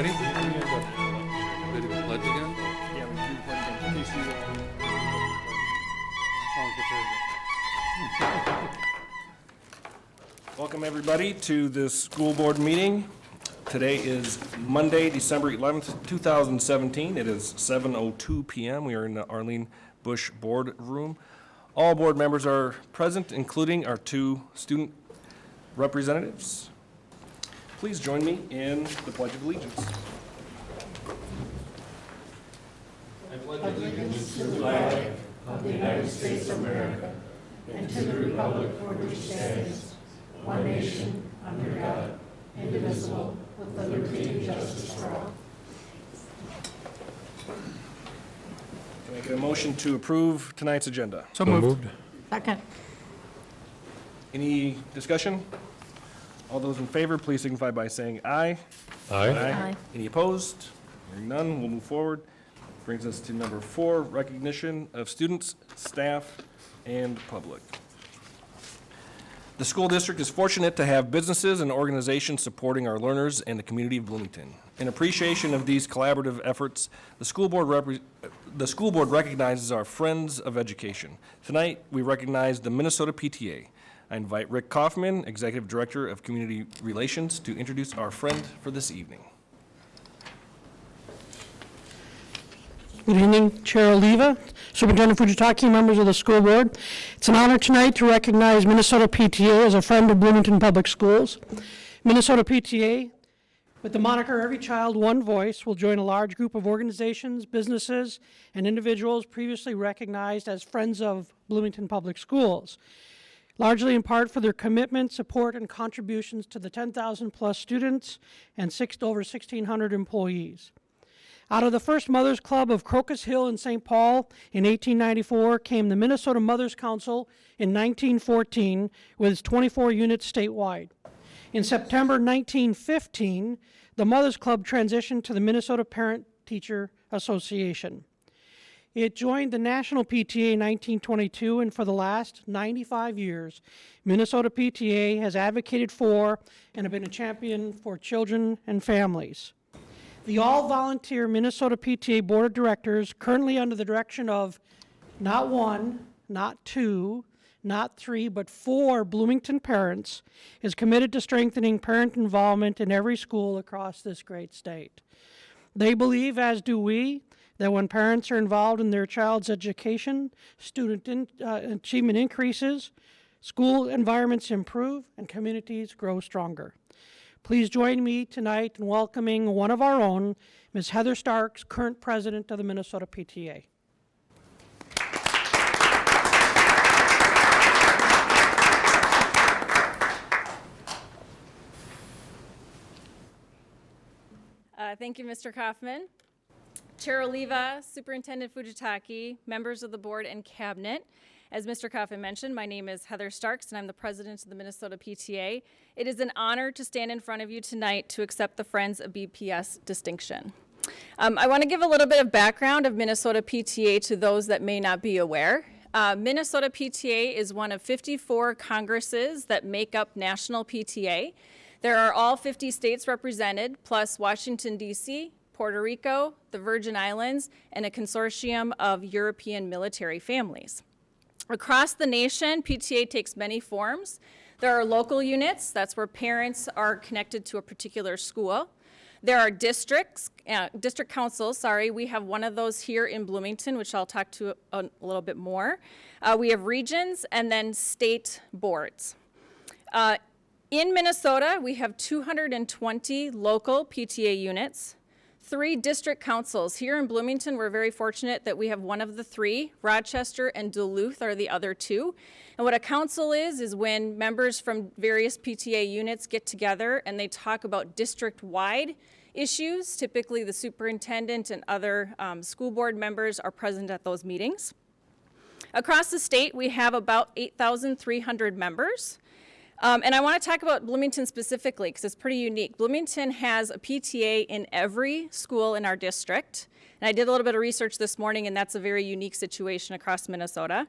Ready? Ready to pledge again? Yeah, we do pledge again. Please do Welcome everybody to this school board meeting. Today is Monday, December 11th, 2017. It is 7:02 p.m. We are in the Arlene Bush Board Room. All board members are present, including our two student representatives. Please join me in the Pledge of Allegiance. I pledge allegiance to the flag of the United States of America and to the republic for which it stands, one nation, under God, indivisible, with liberty and justice for all. Can I get a motion to approve tonight's agenda? So moved. Second. Any discussion? All those in favor, please signify by saying aye. Aye. Any opposed? Hearing none, we'll move forward. Brings us to number 4, recognition of students, staff, and public. The school district is fortunate to have businesses and organizations supporting our learners and the community of Bloomington. In appreciation of these collaborative efforts, the school board recognizes our friends of education. Tonight, we recognize the Minnesota PTA. I invite Rick Kaufman, Executive Director of Community Relations, to introduce our friend for this evening. Good evening, Chair Oliva, Superintendent Fujitaki, members of the school board. It's an honor tonight to recognize Minnesota PTA as a friend of Bloomington Public Schools. Minnesota PTA, with the moniker Every Child, One Voice, will join a large group of organizations, businesses, and individuals previously recognized as friends of Bloomington Public Schools, largely in part for their commitment, support, and contributions to the 10,000 plus students and over 1,600 employees. Out of the first Mothers Club of Crocus Hill in St. Paul in 1894 came the Minnesota Mothers Council in 1914 with its 24 units statewide. In September 1915, the Mothers Club transitioned to the Minnesota Parent Teacher Association. It joined the National PTA in 1922, and for the last 95 years, Minnesota PTA has advocated for and have been a champion for children and families. The all-volunteer Minnesota PTA Board of Directors, currently under the direction of not 1, not 2, not 3, but 4 Bloomington parents, is committed to strengthening parent involvement in every school across this great state. They believe, as do we, that when parents are involved in their child's education, achievement increases, school environments improve, and communities grow stronger. Please join me tonight in welcoming one of our own, Ms. Heather Starks, current president of the Minnesota PTA. Thank you, Mr. Kaufman. Chair Oliva, Superintendent Fujitaki, members of the board and cabinet. As Mr. Kaufman mentioned, my name is Heather Starks and I'm the president of the Minnesota PTA. It is an honor to stand in front of you tonight to accept the Friends of BPS distinction. I want to give a little bit of background of Minnesota PTA to those that may not be aware. Minnesota PTA is one of 54 congresses that make up national PTA. There are all 50 states represented, plus Washington, D.C., Puerto Rico, the Virgin Islands, and a consortium of European military families. Across the nation, PTA takes many forms. There are local units, that's where parents are connected to a particular school. There are district councils, we have one of those here in Bloomington, which I'll talk to a little bit more. We have regions and then state boards. In Minnesota, we have 220 local PTA units, 3 district councils. Here in Bloomington, we're very fortunate that we have one of the 3. Rochester and Duluth are the other 2. And what a council is when members from various PTA units get together and they talk about district-wide issues. Typically, the superintendent and other school board members are present at those meetings. Across the state, we have about 8,300 members. And I want to talk about Bloomington specifically because it's pretty unique. Bloomington has a PTA in every school in our district. And I did a little bit of research this morning, and that's a very unique situation across Minnesota.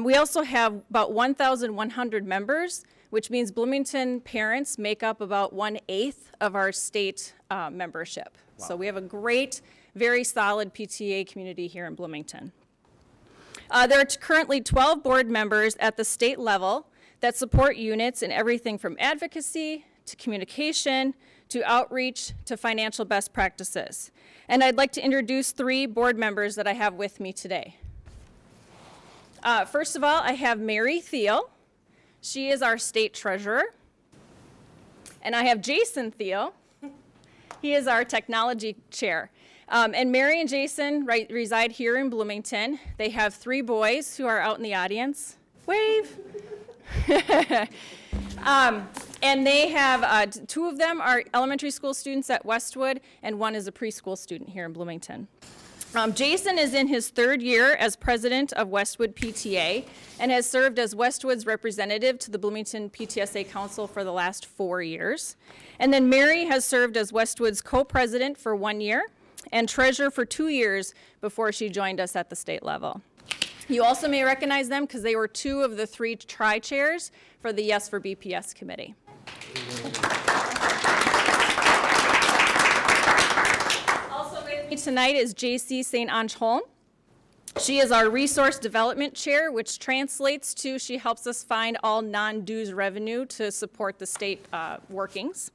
We also have about 1,100 members, which means Bloomington parents make up about 1/8 of our state membership. Wow. So we have a great, very solid PTA community here in Bloomington. There are currently 12 board members at the state level that support units in everything from advocacy to communication to outreach to financial best practices. And I'd like to introduce 3 board members that I have with me today. First of all, I have Mary Thiel. She is our state treasurer. And I have Jason Thiel. He is our technology chair. And Mary and Jason reside here in Bloomington. They have 3 boys who are out in the audience. Wave. And they have, 2 of them are elementary school students at Westwood, and 1 is a preschool student here in Bloomington. Jason is in his 3rd year as president of Westwood PTA and has served as Westwood's representative to the Bloomington PTSA Council for the last 4 years. And then Mary has served as Westwood's co-president for 1 year and treasurer for 2 years before she joined us at the state level. You also may recognize them because they were 2 of the 3 tri-chairs for the Yes for BPS committee. Also with me tonight is J.C. St. Ange Holm. She is our resource development chair, which translates to she helps us find all non-dues revenue to support the state workings.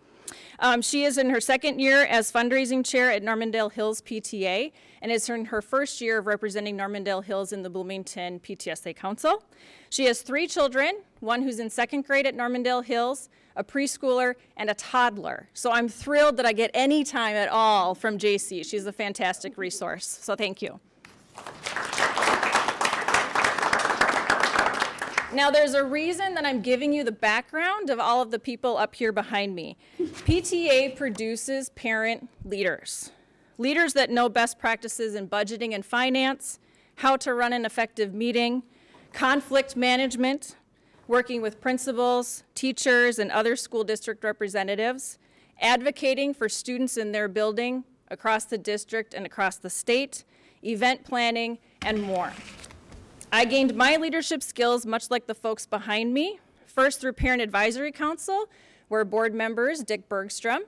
She is in her 2nd year as fundraising chair at Normandale Hills PTA and is in her 1st year of representing Normandale Hills in the Bloomington PTSA Council. She has 3 children, 1 who's in 2nd grade at Normandale Hills, a preschooler, and a toddler. So I'm thrilled that I get any time at all from JC. She's a fantastic resource, so thank you. Now, there's a reason that I'm giving you the background of all of the people up here behind me. PTA produces parent leaders. Leaders that know best practices in budgeting and finance, how to run an effective meeting, conflict management, working with principals, teachers, and other school district representatives, advocating for students in their building, across the district and across the state, event planning, and more. I gained my leadership skills much like the folks behind me, first through Parent Advisory Council, where board members Dick Bergstrom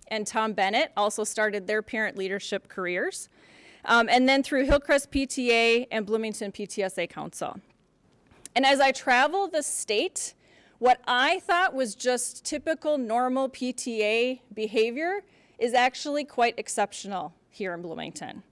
and Tom Bennett also started their parent leadership careers, and then through Hillcrest PTA and Bloomington PTSA Council. And as I travel the state, what I thought was just typical normal PTA behavior is actually quite exceptional here in Bloomington.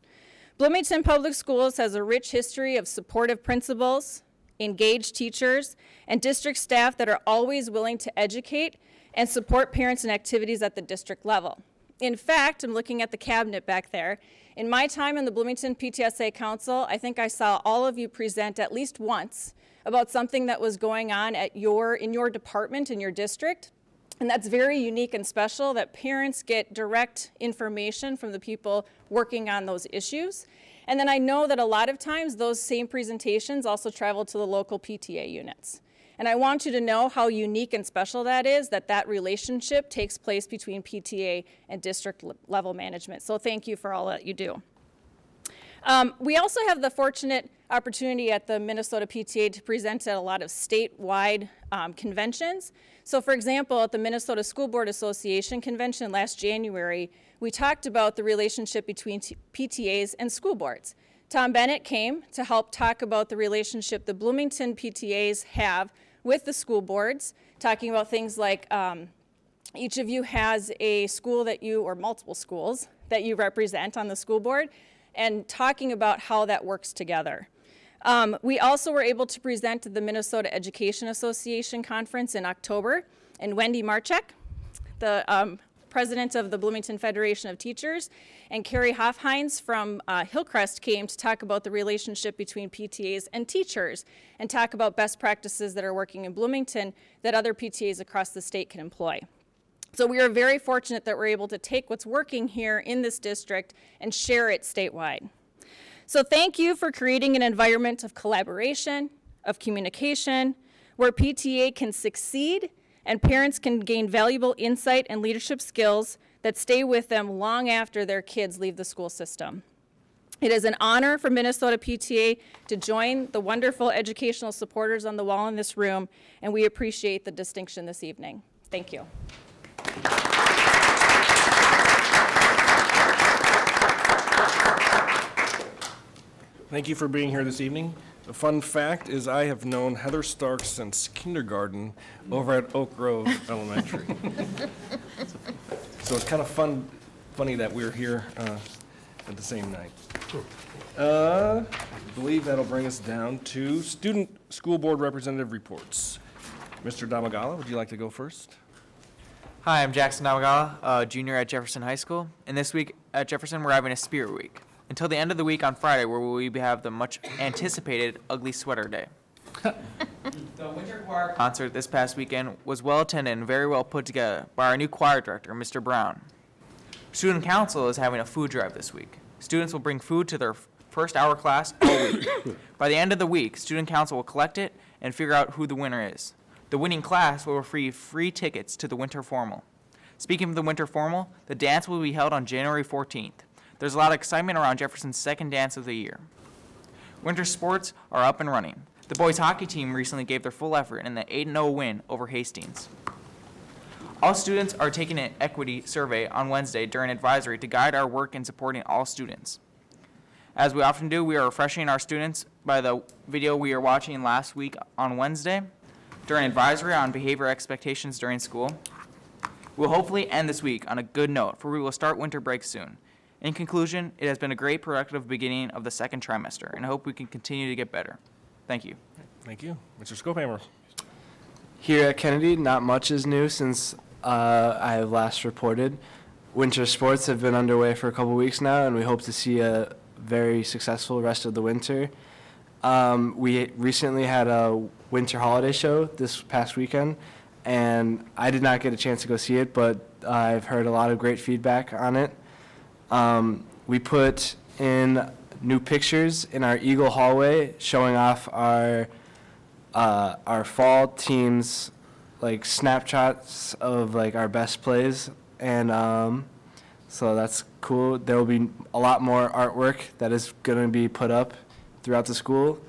Bloomington Public Schools has a rich history of supportive principals, engaged teachers, and district staff that are always willing to educate and support parents in activities at the district level. In fact, I'm looking at the cabinet back there. In my time in the Bloomington PTSA Council, I think I saw all of you present at least once about something that was going on in your department, in your district. And that's very unique and special that parents get direct information from the people working on those issues. And then I know that a lot of times those same presentations also travel to the local PTA units. And I want you to know how unique and special that is, that relationship takes place between PTA and district level management. So thank you for all that you do. We also have the fortunate opportunity at the Minnesota PTA to present at a lot of statewide conventions. So for example, at the Minnesota School Board Association convention last January, we talked about the relationship between PTAs and school boards. Tom Bennett came to help talk about the relationship the Bloomington PTAs have with the school boards, talking about things like each of you has a school that you, or multiple schools, that you represent on the school board, and talking about how that works together. We also were able to present at the Minnesota Education Association Conference in October, and Wendy Marchek, the president of the Bloomington Federation of Teachers, and Carrie Hofheinz from Hillcrest came to talk about the relationship between PTAs and teachers, and talk about best practices that are working in Bloomington that other PTAs across the state can employ. So we are very fortunate that we're able to take what's working here in this district and share it statewide. So thank you for creating an environment of collaboration, of communication, where PTA can succeed and parents can gain valuable insight and leadership skills that stay with them long after their kids leave the school system. It is an honor for Minnesota PTA to join the wonderful educational supporters on the wall in this room, and we appreciate the distinction this evening. Thank you. Thank you for being here this evening. A fun fact is I have known Heather Starks since kindergarten over at Oak Grove Elementary. So it's kind of funny that we're here at the same night. I believe that'll bring us down to student school board representative reports. Mr. Damagala, would you like to go first? Hi, I'm Jackson Damagala, a junior at Jefferson High School. And this week at Jefferson, we're having a Spirit Week. Until the end of the week on Friday, where we have the much anticipated Ugly Sweater Day. The Winter Choir concert this past weekend was well attended and very well put together by our new choir director, Mr. Brown. Student Council is having a food drive this week. Students will bring food to their first hour class all week. By the end of the week, Student Council will collect it and figure out who the winner is. The winning class will receive free tickets to the Winter Formal. Speaking of the Winter Formal, the dance will be held on January 14th. There's a lot of excitement around Jefferson's second dance of the year. Winter sports are up and running. The boys hockey team recently gave their full effort in the 8-0 win over Hastings. All students are taking an equity survey on Wednesday during advisory to guide our work in supporting all students. As we often do, we are refreshing our students by the video we are watching last week on Wednesday during advisory on behavior expectations during school. We'll hopefully end this week on a good note, for we will start winter break soon. In conclusion, it has been a great productive beginning of the second trimester, and I hope we can continue to get better. Thank you. Thank you. Mr. Skoophammer. Here at Kennedy, not much is new since I have last reported. Winter sports have been underway for a couple weeks now, and we hope to see a very successful rest of the winter. We recently had a winter holiday show this past weekend, and I did not get a chance to go see it, but I've heard a lot of great feedback on it. We put in new pictures in our Eagle hallway showing off our fall teams, like snapshots of like our best plays, and so that's cool. There will be a lot more artwork that is going to be put up throughout the school.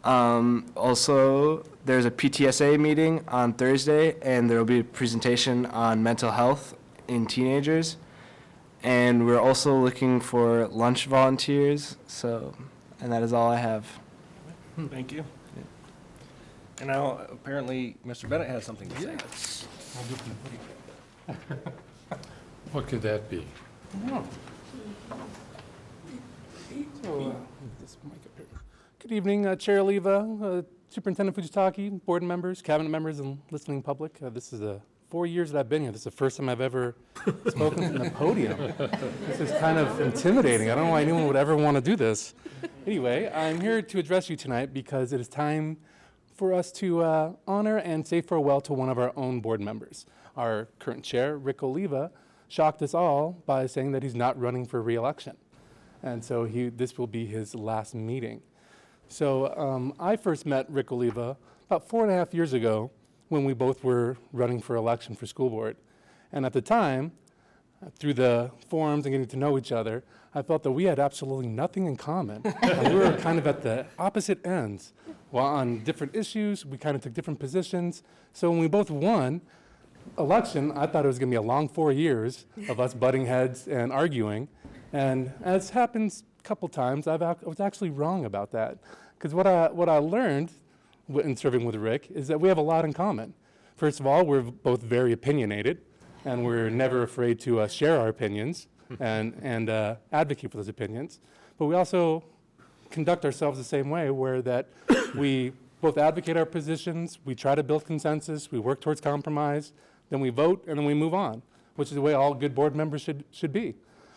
Also, there's a PTSA meeting on Thursday, and there will be a presentation on mental health in teenagers. And we're also looking for lunch volunteers, and that is all I have. Thank you. And now, apparently, Mr. Bennett has something to say. Yes. What could that be? This mic up here. Good evening, Chair Oliva, Superintendent Fujitaki, board members, cabinet members, and listening public. This is the 4 years that I've been here. This is the first time I've ever spoken from the podium. This is kind of intimidating. I don't know why anyone would ever want to do this. Anyway, I'm here to address you tonight because it is time for us to honor and say farewell to one of our own board members. Our current chair, Rick Oliva, shocked us all by saying that he's not running for re-election. And so this will be his last meeting. So I first met Rick Oliva about 4.5 years ago when we both were running for election for school board. And at the time, through the forums and getting to know each other, I felt that we had absolutely nothing in common. And we were kind of at the opposite ends. Well, on different issues, we kind of took different positions. So when we both won election, I thought it was going to be a long 4 years of us butting heads and arguing. And as happens a couple times, I was actually wrong about that. Because what I learned in serving with Rick is that we have a lot in common. First of all, we're both very opinionated, and we're never afraid to share our opinions and advocate for those opinions. But we also conduct ourselves the same way, where that we both advocate our positions, we try to build consensus, we work towards compromise, then we vote, and then we move on, which is the way all good board members should be.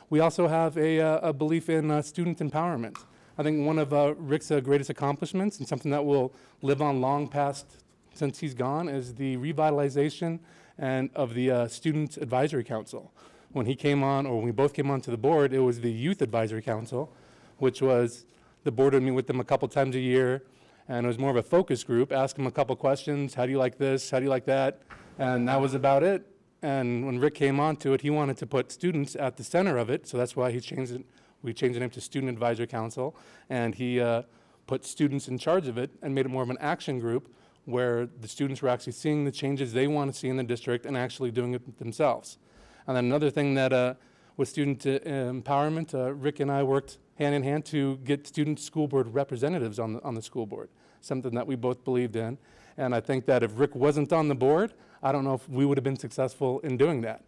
We also have a belief in student empowerment. I think one of Rick's greatest accomplishments, and something that will live on long past since he's gone, is the revitalization of the Student Advisory Council. When he came on, or when we both came onto the board, it was the Youth Advisory Council, which was the board would meet with them a couple times a year, and it was more of a focus group, ask them a couple questions, how do you like this, how do you like that, and that was about it. And when Rick came onto it, he wanted to put students at the center of it, so that's why he changed it. We changed the name to Student Advisory Council, and he put students in charge of it and made it more of an action group where the students were actually seeing the changes they want to see in the district and actually doing it themselves. And then another thing that with student empowerment, Rick and I worked hand in hand to get student school board representatives on the school board, something that we both believed in. And I think that if Rick wasn't on the board, I don't know if we would have been successful in doing that,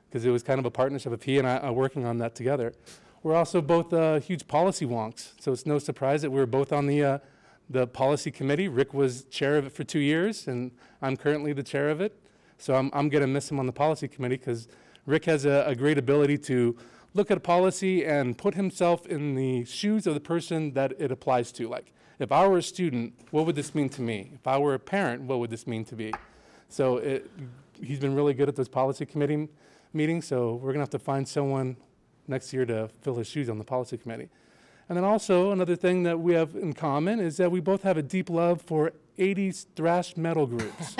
because it was kind of a partnership of he and I working on that together. We're also both huge policy wonks, so it's no surprise that we're both on the policy committee. Rick was chair of it for 2 years, and I'm currently the chair of it. So I'm going to miss him on the policy committee, because Rick has a great ability to look at a policy and put himself in the shoes of the person that it applies to. Like, if I were a student, what would this mean to me? If I were a parent, what would this mean to me? So he's been really good at those policy committee meetings, so we're going to have to find someone next year to fill his shoes on the policy committee. And then also another thing that we have in common is that we both have a deep love for 80s thrash metal groups.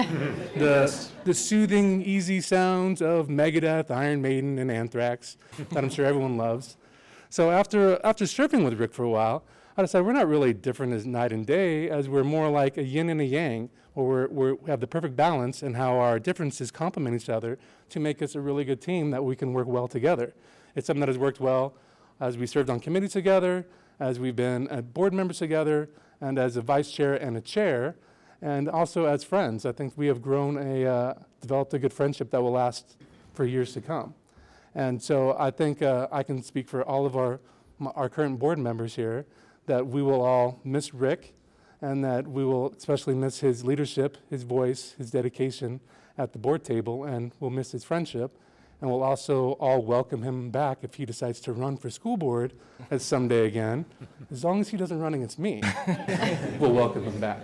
The soothing, easy sounds of Megadeth, Iron Maiden, and Anthrax that I'm sure everyone loves. So after serving with Rick for a while, I decided we're not really different as night and day, as we're more like a yin and a yang, where we have the perfect balance in how our differences complement each other to make us a really good team that we can work well together. It's something that has worked well as we served on committees together, as we've been board members together, and as a vice chair and a chair, and also as friends. I think we have developed a good friendship that will last for years to come. And so I think I can speak for all of our current board members here that we will all miss Rick, and that we will especially miss his leadership, his voice, his dedication at the board table, and we'll miss his friendship. And we'll also all welcome him back if he decides to run for school board someday again. As long as he doesn't run against me, we'll welcome him back.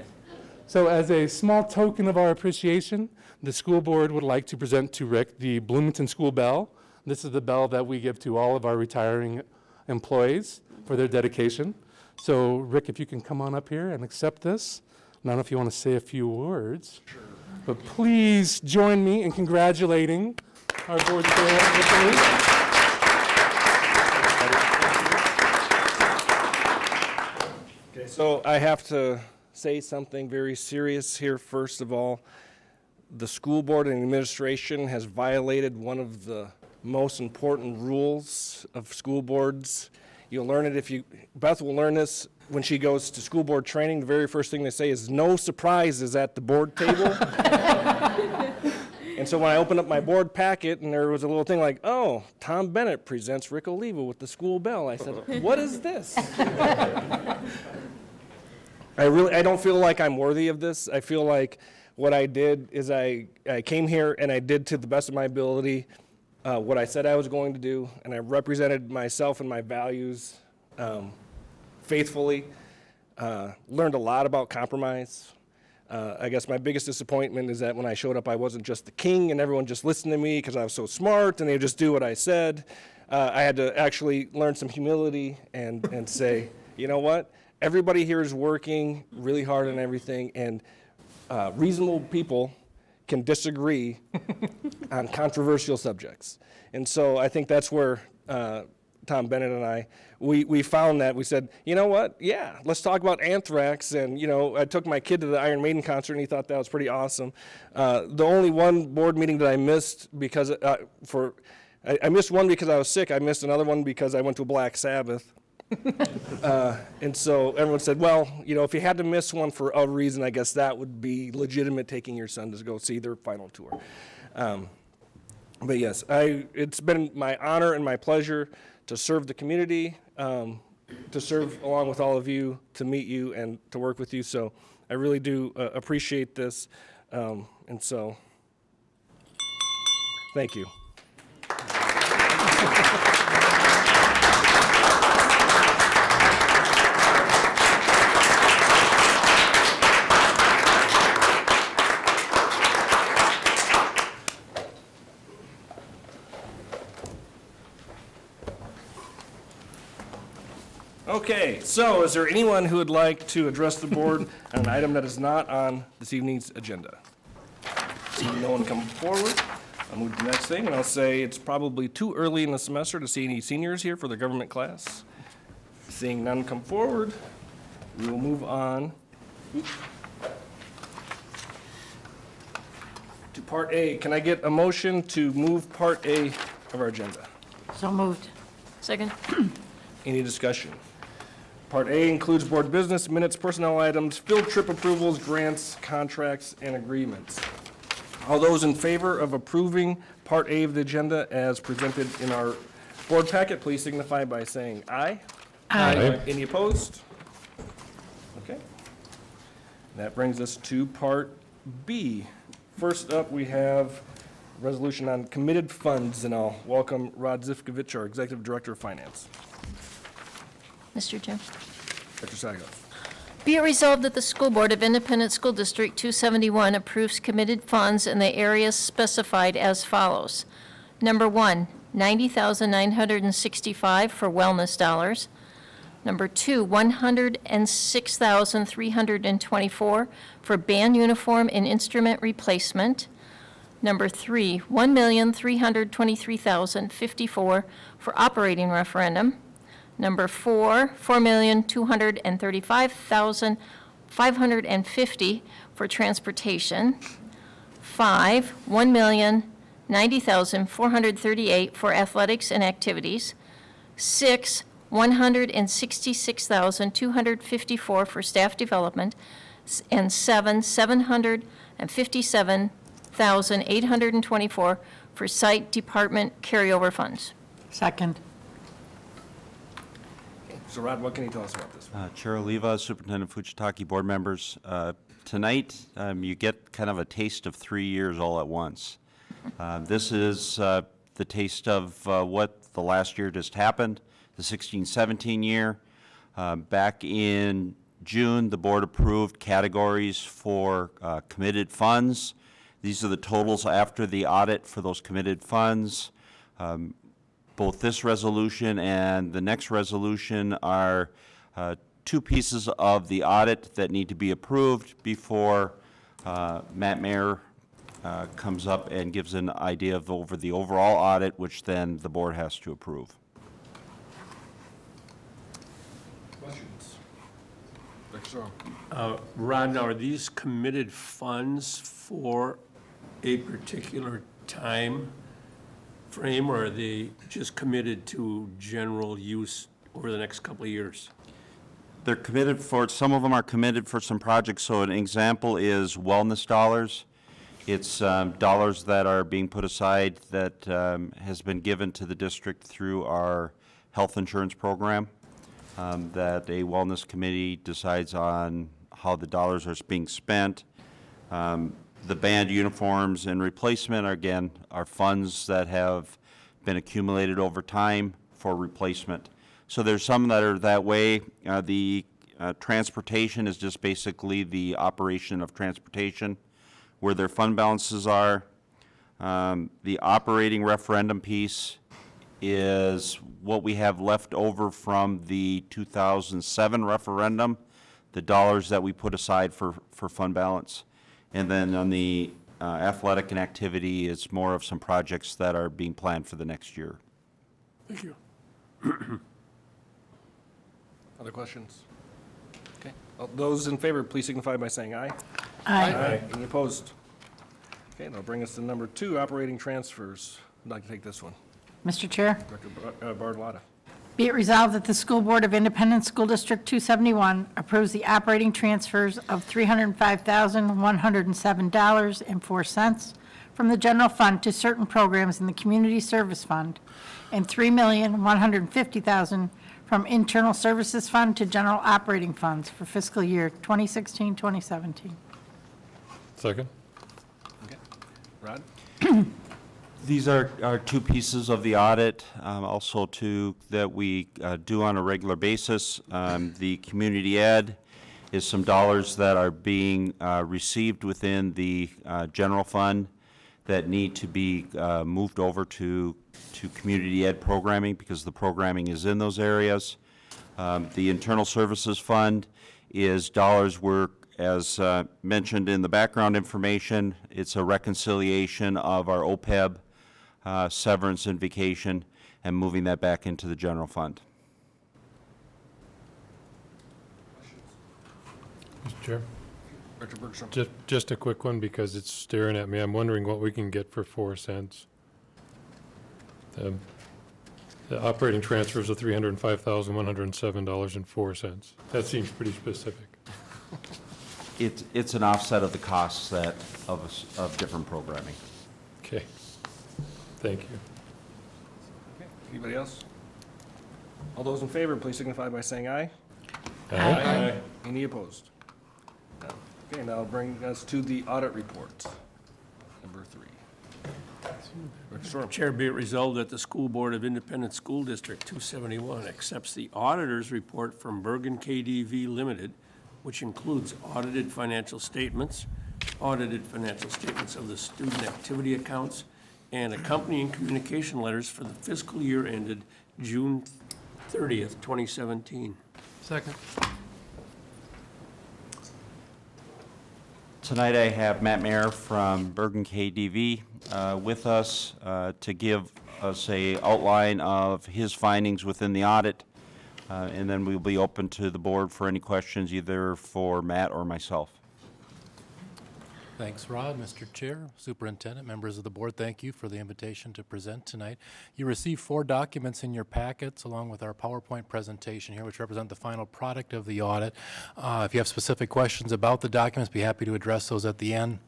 So as a small token of our appreciation, the school board would like to present to Rick the Bloomington School Bell. This is the bell that we give to all of our retiring employees for their dedication. So Rick, if you can come on up here and accept this. I don't know if you want to say a few words. Sure. But please join me in congratulating our board chair, Rick Oliva. Okay, so I have to say something very serious here. First of all, the school board and administration has violated one of the most important rules of school boards. You'll learn it Beth will learn this when she goes to school board training. The very first thing they say is no surprises at the board table. And so when I opened up my board packet and there was a little thing like, oh, Tom Bennett presents Rick Oliva with the school bell, I said, what is this? I don't feel like I'm worthy of this. I feel like what I did is I came here and I did to the best of my ability what I said I was going to do, and I represented myself and my values faithfully. Learned a lot about compromise. I guess my biggest disappointment is that when I showed up, I wasn't just the king and everyone just listened to me because I was so smart and they would just do what I said. I had to actually learn some humility and say, you know what? Everybody here is working really hard on everything, and reasonable people can disagree on controversial subjects. And so I think that's where Tom Bennett and I, we found that. We said, you know what? Yeah, let's talk about anthrax. And, you know, I took my kid to the Iron Maiden concert, and he thought that was pretty awesome. The only one board meeting that I missed because I missed one because I was sick. I missed another one because I went to Black Sabbath. And so everyone said, well, you know, if you had to miss one for a reason, I guess that would be legitimate, taking your son to go see their final tour. But yes, it's been my honor and my pleasure to serve the community, to serve along with all of you, to meet you and to work with you. So I really do appreciate this. And so thank you. Okay, so is there anyone who would like to address the board on an item that is not on this evening's agenda? Seeing no one come forward, I'll move to the next thing, and I'll say it's probably too early in the semester to see any seniors here for the government class. Seeing none come forward, we will move on to Part A. Can I get a motion to move Part A of our agenda? So moved. Second. Any discussion? Part A includes board business, minutes, personnel items, field trip approvals, grants, contracts, and agreements. All those in favor of approving Part A of the agenda as presented in our board packet, please signify by saying aye. Aye. Any opposed? Okay. That brings us to Part B. First up, we have resolution on committed funds, and I'll welcome Rod Zivkovich, our Executive Director of Finance. Mr. Chair. Dr. Sagal. Be it resolved that the School Board of Independent School District 271 approves committed funds in the areas specified as follows. Number 1, $90,965 for wellness dollars. Number 2, $106,324 for band uniform and instrument replacement. Number 3, $1,323,054 for operating referendum. Number 4, $4,235,550 for transportation. 5, $1,090,438 for athletics and activities. 6, $166,254 for staff development. And 7, $757,824 for site department carryover funds. Second. So Rod, what can you tell us about this? Chair Oliva, Superintendent Fujitaki, board members. Tonight, you get kind of a taste of 3 years all at once. This is the taste of what the last year just happened, the 16-17 year. Back in June, the board approved categories for committed funds. These are the totals after the audit for those committed funds. Both this resolution and the next resolution are two pieces of the audit that need to be approved before Matt Mayer comes up and gives an idea of over the overall audit, which then the board has to approve. Questions? Dr. Sorrell. Ron, now, are these committed funds for a particular time frame, or are they just committed to general use over the next couple of years? They're committed for, some of them are committed for some projects. So an example is wellness dollars. It's dollars that are being put aside that has been given to the district through our health insurance program, that a wellness committee decides on how the dollars are being spent. The band uniforms and replacement, again, are funds that have been accumulated over time for replacement. So there's some that are that way. The transportation is just basically the operation of transportation, where their fund balances are. The operating referendum piece is what we have left over from the 2007 referendum, the dollars that we put aside for fund balance. And then on the athletic and activity, it's more of some projects that are being planned for the next year. Thank you. Other questions? Okay. All those in favor, please signify by saying aye. Aye. Any opposed? Okay, that'll bring us to number 2, operating transfers. I'd like to take this one. Mr. Chair, Director Bartolotta. be it resolved that the School Board of Independent School District 271 approves the operating transfers of $305,107.04 from the general fund to certain programs in the Community Service Fund and $3,150,000 from Internal Services Fund to general operating funds for fiscal year 2016-2017. Second? Rod? These are two pieces of the audit, also that we do on a regular basis. The community ed is some dollars that are being received within the general fund that need to be moved over to community ed programming because the programming is in those areas. The internal services fund is dollars where, as mentioned in the background information, it's a reconciliation of our OPEB, severance and vacation, and moving that back into the general fund. Mr. Chair? Director Bergstrom. Just a quick one because it's staring at me. I'm wondering what we can get for 4 cents. The operating transfers of $305,107.04. That seems pretty specific. It's an offset of the costs of different programming. Okay. Thank you. Okay, anybody else? All those in favor, please signify by saying aye. Aye. Any opposed? No. Okay, now bring us to the audit report, number 3. Director Storm. Chair, be it resolved that the School Board of Independent School District 271 accepts the auditor's report from Bergen KDV Limited, which includes audited financial statements of the student activity accounts, and accompanying communication letters for the fiscal year ended June 30th, 2017. Second. Tonight I have Matt Mayer from Bergen KDV with us to give us a outline of his findings within the audit, and then we'll be open to the board for any questions either for Matt or myself. Thanks, Rod. Mr. Chair, Superintendent, members of the board, thank you for the invitation to present tonight. You received 4 documents in your packets along with our PowerPoint presentation here, which represent the final product of the audit. If you have specific questions about the documents, be happy to address those at the end.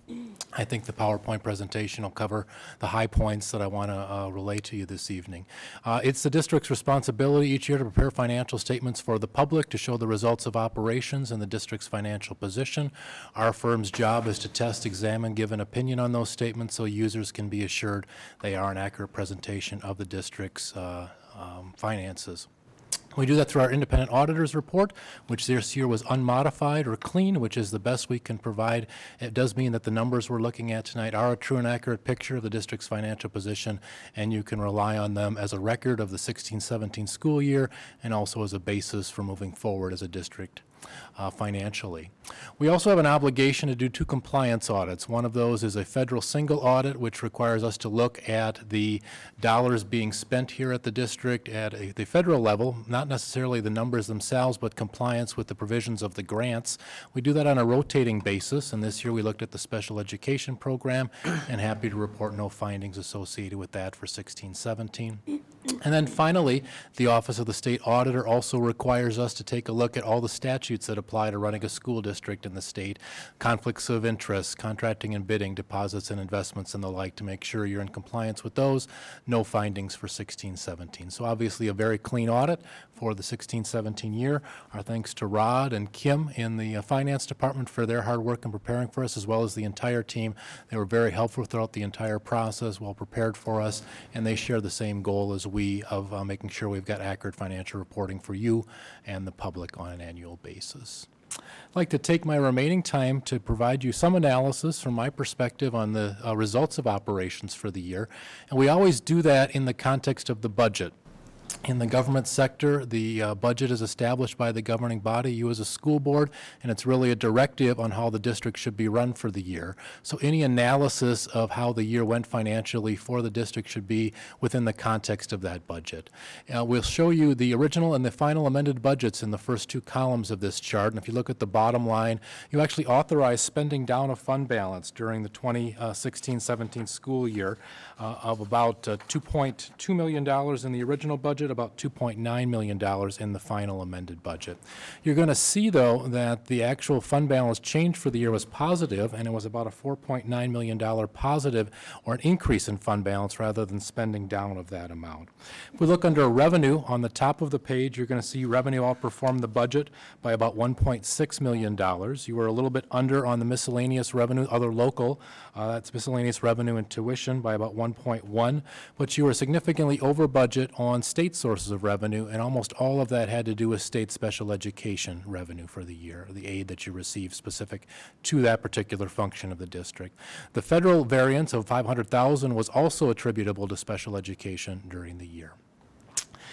I think the PowerPoint presentation will cover the high points that I want to relay to you this evening. It's the district's responsibility each year to prepare financial statements for the public to show the results of operations and the district's financial position. Our firm's job is to test, examine, give an opinion on those statements so users can be assured they are an accurate presentation of the district's finances. We do that through our independent auditor's report, which this year was unmodified or clean, which is the best we can provide. It does mean that the numbers we're looking at tonight are a true and accurate picture of the district's financial position, and you can rely on them as a record of the 16-17 school year and also as a basis for moving forward as a district financially. We also have an obligation to do 2 compliance audits. One of those is a federal single audit, which requires us to look at the dollars being spent here at the district at the federal level, not necessarily the numbers themselves, but compliance with the provisions of the grants. We do that on a rotating basis, and this year we looked at the special education program, and happy to report no findings associated with that for 16-17. And then finally, the Office of the State Auditor also requires us to take a look at all the statutes that apply to running a school district in the state, conflicts of interest, contracting and bidding, deposits and investments and the like, to make sure you're in compliance with those. No findings for 16-17. So obviously a very clean audit for the 16-17 year. Our thanks to Rod and Kim in the Finance Department for their hard work in preparing for us, as well as the entire team. They were very helpful throughout the entire process, well prepared for us, and they share the same goal as we of making sure we've got accurate financial reporting for you and the public on an annual basis. I'd like to take my remaining time to provide you some analysis from my perspective on the results of operations for the year, and we always do that in the context of the budget. In the government sector, the budget is established by the governing body, you as a school board, and it's really a directive on how the district should be run for the year. So any analysis of how the year went financially for the district should be within the context of that budget. We'll show you the original and the final amended budgets in the first two columns of this chart. And if you look at the bottom line, you actually authorize spending down of fund balance during the 2016-17 school year of about $2.2 million in the original budget, about $2.9 million in the final amended budget. You're going to see, though, that the actual fund balance change for the year was positive, and it was about a $4.9 million positive, or an increase in fund balance rather than spending down of that amount. If we look under revenue, on the top of the page, you're going to see revenue outperformed the budget by about $1.6 million. You were a little bit under on the miscellaneous revenue, other local, that's miscellaneous revenue and tuition by about 1.1, but you were significantly over budget on state sources of revenue, and almost all of that had to do with state special education revenue for the year, the aid that you received specific to that particular function of the district. The federal variance of $500,000 was also attributable to special education during the year.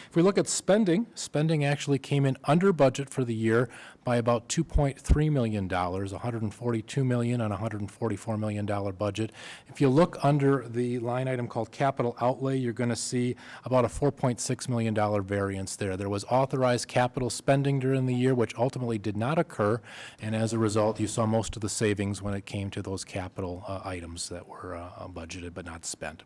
If we look at spending, spending actually came in under budget for the year by about $2.3 million, $142 million on a $144 million budget. If you look under the line item called capital outlay, you're going to see about a $4.6 million variance there. There was authorized capital spending during the year, which ultimately did not occur, and as a result, you saw most of the savings when it came to those capital items that were budgeted but not spent.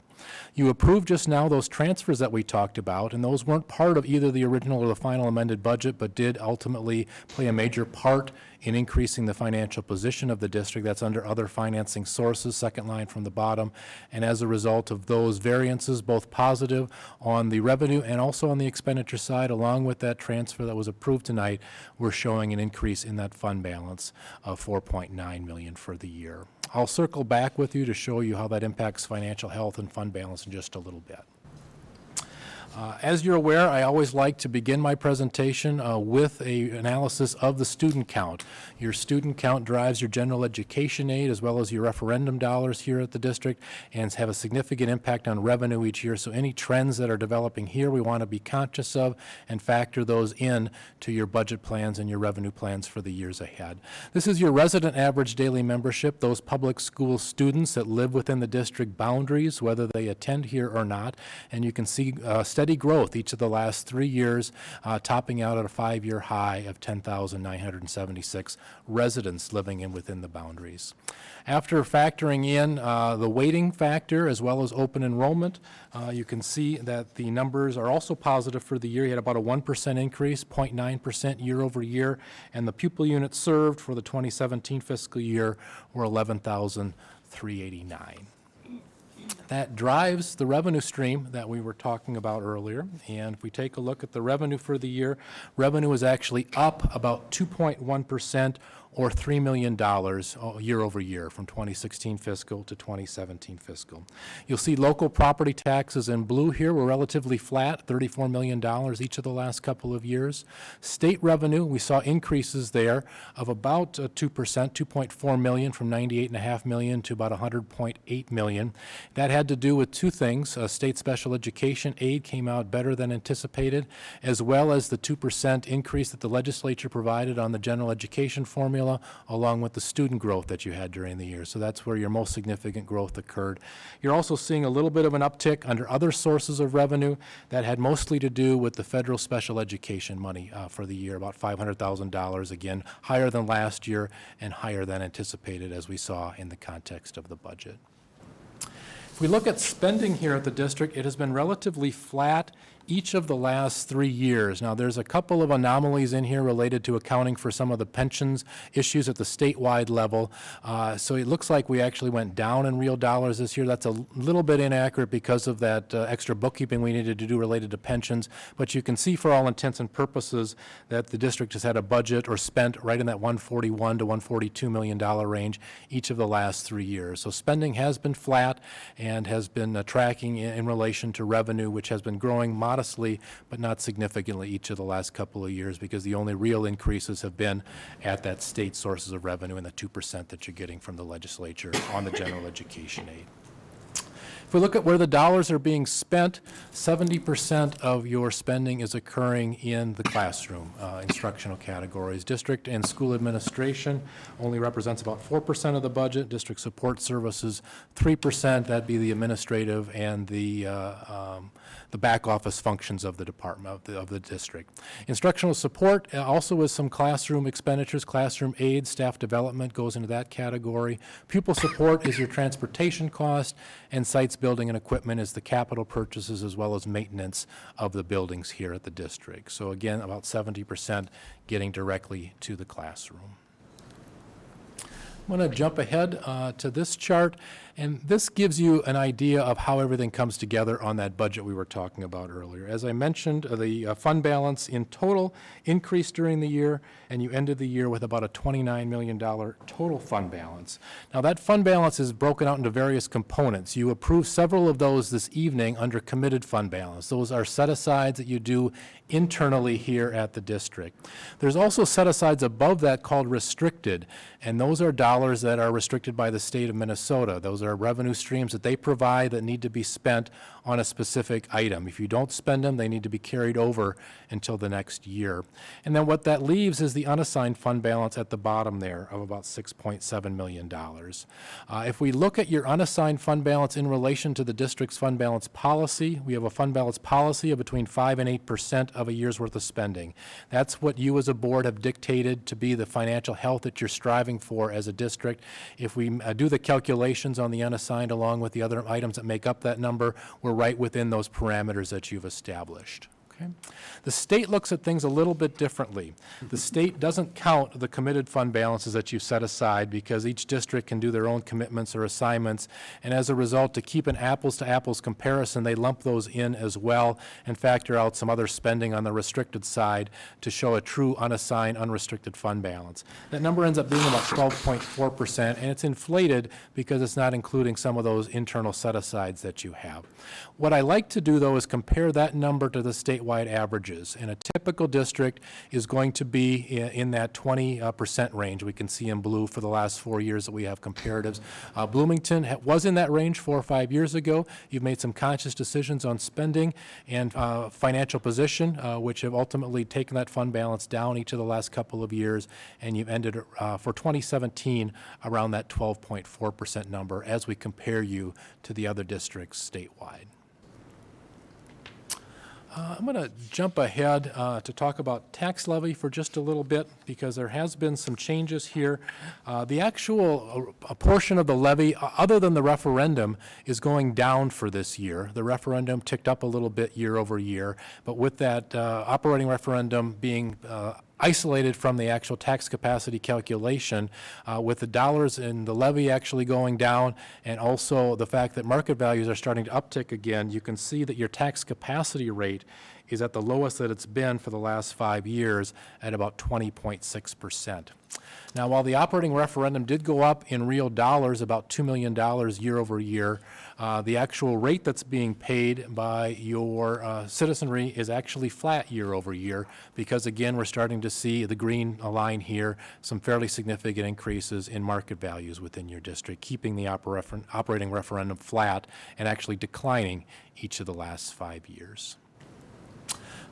You approved just now those transfers that we talked about, and those weren't part of either the original or the final amended budget, but did ultimately play a major part in increasing the financial position of the district. That's under other financing sources, second line from the bottom. And as a result of those variances, both positive on the revenue and also on the expenditure side, along with that transfer that was approved tonight, we're showing an increase in that fund balance of $4.9 million for the year. I'll circle back with you to show you how that impacts financial health and fund balance in just a little bit. As you're aware, I always like to begin my presentation with an analysis of the student count. Your student count drives your general education aid as well as your referendum dollars here at the district, and have a significant impact on revenue each year. So any trends that are developing here, we want to be conscious of and factor those in to your budget plans and your revenue plans for the years ahead. This is your resident average daily membership, those public school students that live within the district boundaries, whether they attend here or not. And you can see steady growth each of the last 3 years, topping out at a 5-year high of 10,976 residents living in within the boundaries. After factoring in the weighting factor as well as open enrollment, you can see that the numbers are also positive for the year. You had about a 1% increase, 0.9% year over year, and the pupil units served for the 2017 fiscal year were 11,389. That drives the revenue stream that we were talking about earlier. And if we take a look at the revenue for the year, revenue is actually up about 2.1%, or $3 million year over year from 2016 fiscal to 2017 fiscal. You'll see local property taxes in blue here were relatively flat, $34 million each of the last couple of years. State revenue, we saw increases there of about 2%, $2.4 million from $98.5 million to about $100.8 million. That had to do with two things. State special education aid came out better than anticipated, as well as the 2% increase that the legislature provided on the general education formula, along with the student growth that you had during the year. So that's where your most significant growth occurred. You're also seeing a little bit of an uptick under other sources of revenue that had mostly to do with the federal special education money for the year, about $500,000, again, higher than last year and higher than anticipated, as we saw in the context of the budget. If we look at spending here at the district, it has been relatively flat each of the last 3 years. Now, there's a couple of anomalies in here related to accounting for some of the pensions issues at the statewide level. So it looks like we actually went down in real dollars this year. That's a little bit inaccurate because of that extra bookkeeping we needed to do related to pensions. But you can see for all intents and purposes that the district has had a budget or spent right in that $141 to $142 million range each of the last 3 years. So spending has been flat and has been tracking in relation to revenue, which has been growing modestly but not significantly each of the last couple of years, because the only real increases have been at that state sources of revenue and the 2% that you're getting from the legislature on the general education aid. If we look at where the dollars are being spent, 70% of your spending is occurring in the classroom, instructional categories. District and school administration only represents about 4% of the budget. District support services, 3%. That'd be the administrative and the back office functions of the department, of the district. Instructional support also with some classroom expenditures, classroom aid, staff development goes into that category. Pupil support is your transportation cost, and sites, building, and equipment is the capital purchases as well as maintenance of the buildings here at the district. So again, about 70% getting directly to the classroom. I'm going to jump ahead to this chart, and this gives you an idea of how everything comes together on that budget we were talking about earlier. As I mentioned, the fund balance in total increased during the year, and you ended the year with about a $29 million total fund balance. Now, that fund balance is broken out into various components. You approved several of those this evening under committed fund balance. Those are set-asides that you do internally here at the district. There's also set-asides above that called restricted, and those are dollars that are restricted by the state of Minnesota. Those are revenue streams that they provide that need to be spent on a specific item. If you don't spend them, they need to be carried over until the next year. And then what that leaves is the unassigned fund balance at the bottom there of about $6.7 million. If we look at your unassigned fund balance in relation to the district's fund balance policy, we have a fund balance policy of between 5 and 8% of a year's worth of spending. That's what you as a board have dictated to be the financial health that you're striving for as a district. If we do the calculations on the unassigned along with the other items that make up that number, we're right within those parameters that you've established. Okay. The state looks at things a little bit differently. The state doesn't count the committed fund balances that you set aside because each district can do their own commitments or assignments, and as a result, to keep an apples-to-apples comparison, they lump those in as well and factor out some other spending on the restricted side to show a true unassigned, unrestricted fund balance. That number ends up being about 12.4%, and it's inflated because it's not including some of those internal set-asides that you have. What I like to do, though, is compare that number to the statewide averages. And a typical district is going to be in that 20% range. We can see in blue for the last 4 years that we have comparatives. Bloomington was in that range 4 or 5 years ago. You've made some conscious decisions on spending and financial position, which have ultimately taken that fund balance down each of the last couple of years, and you've ended for 2017 around that 12.4% number as we compare you to the other districts statewide. I'm going to jump ahead to talk about tax levy for just a little bit because there has been some changes here. The actual portion of the levy, other than the referendum, is going down for this year. The referendum ticked up a little bit year over year, but with that operating referendum being isolated from the actual tax capacity calculation, with the dollars in the levy actually going down, and also the fact that market values are starting to uptick again, you can see that your tax capacity rate is at the lowest that it's been for the last 5 years at about 20.6%. Now, while the operating referendum did go up in real dollars, about $2 million year over year, the actual rate that's being paid by your citizenry is actually flat year over year because, again, we're starting to see the green line here, some fairly significant increases in market values within your district, keeping the operating referendum flat and actually declining each of the last 5 years.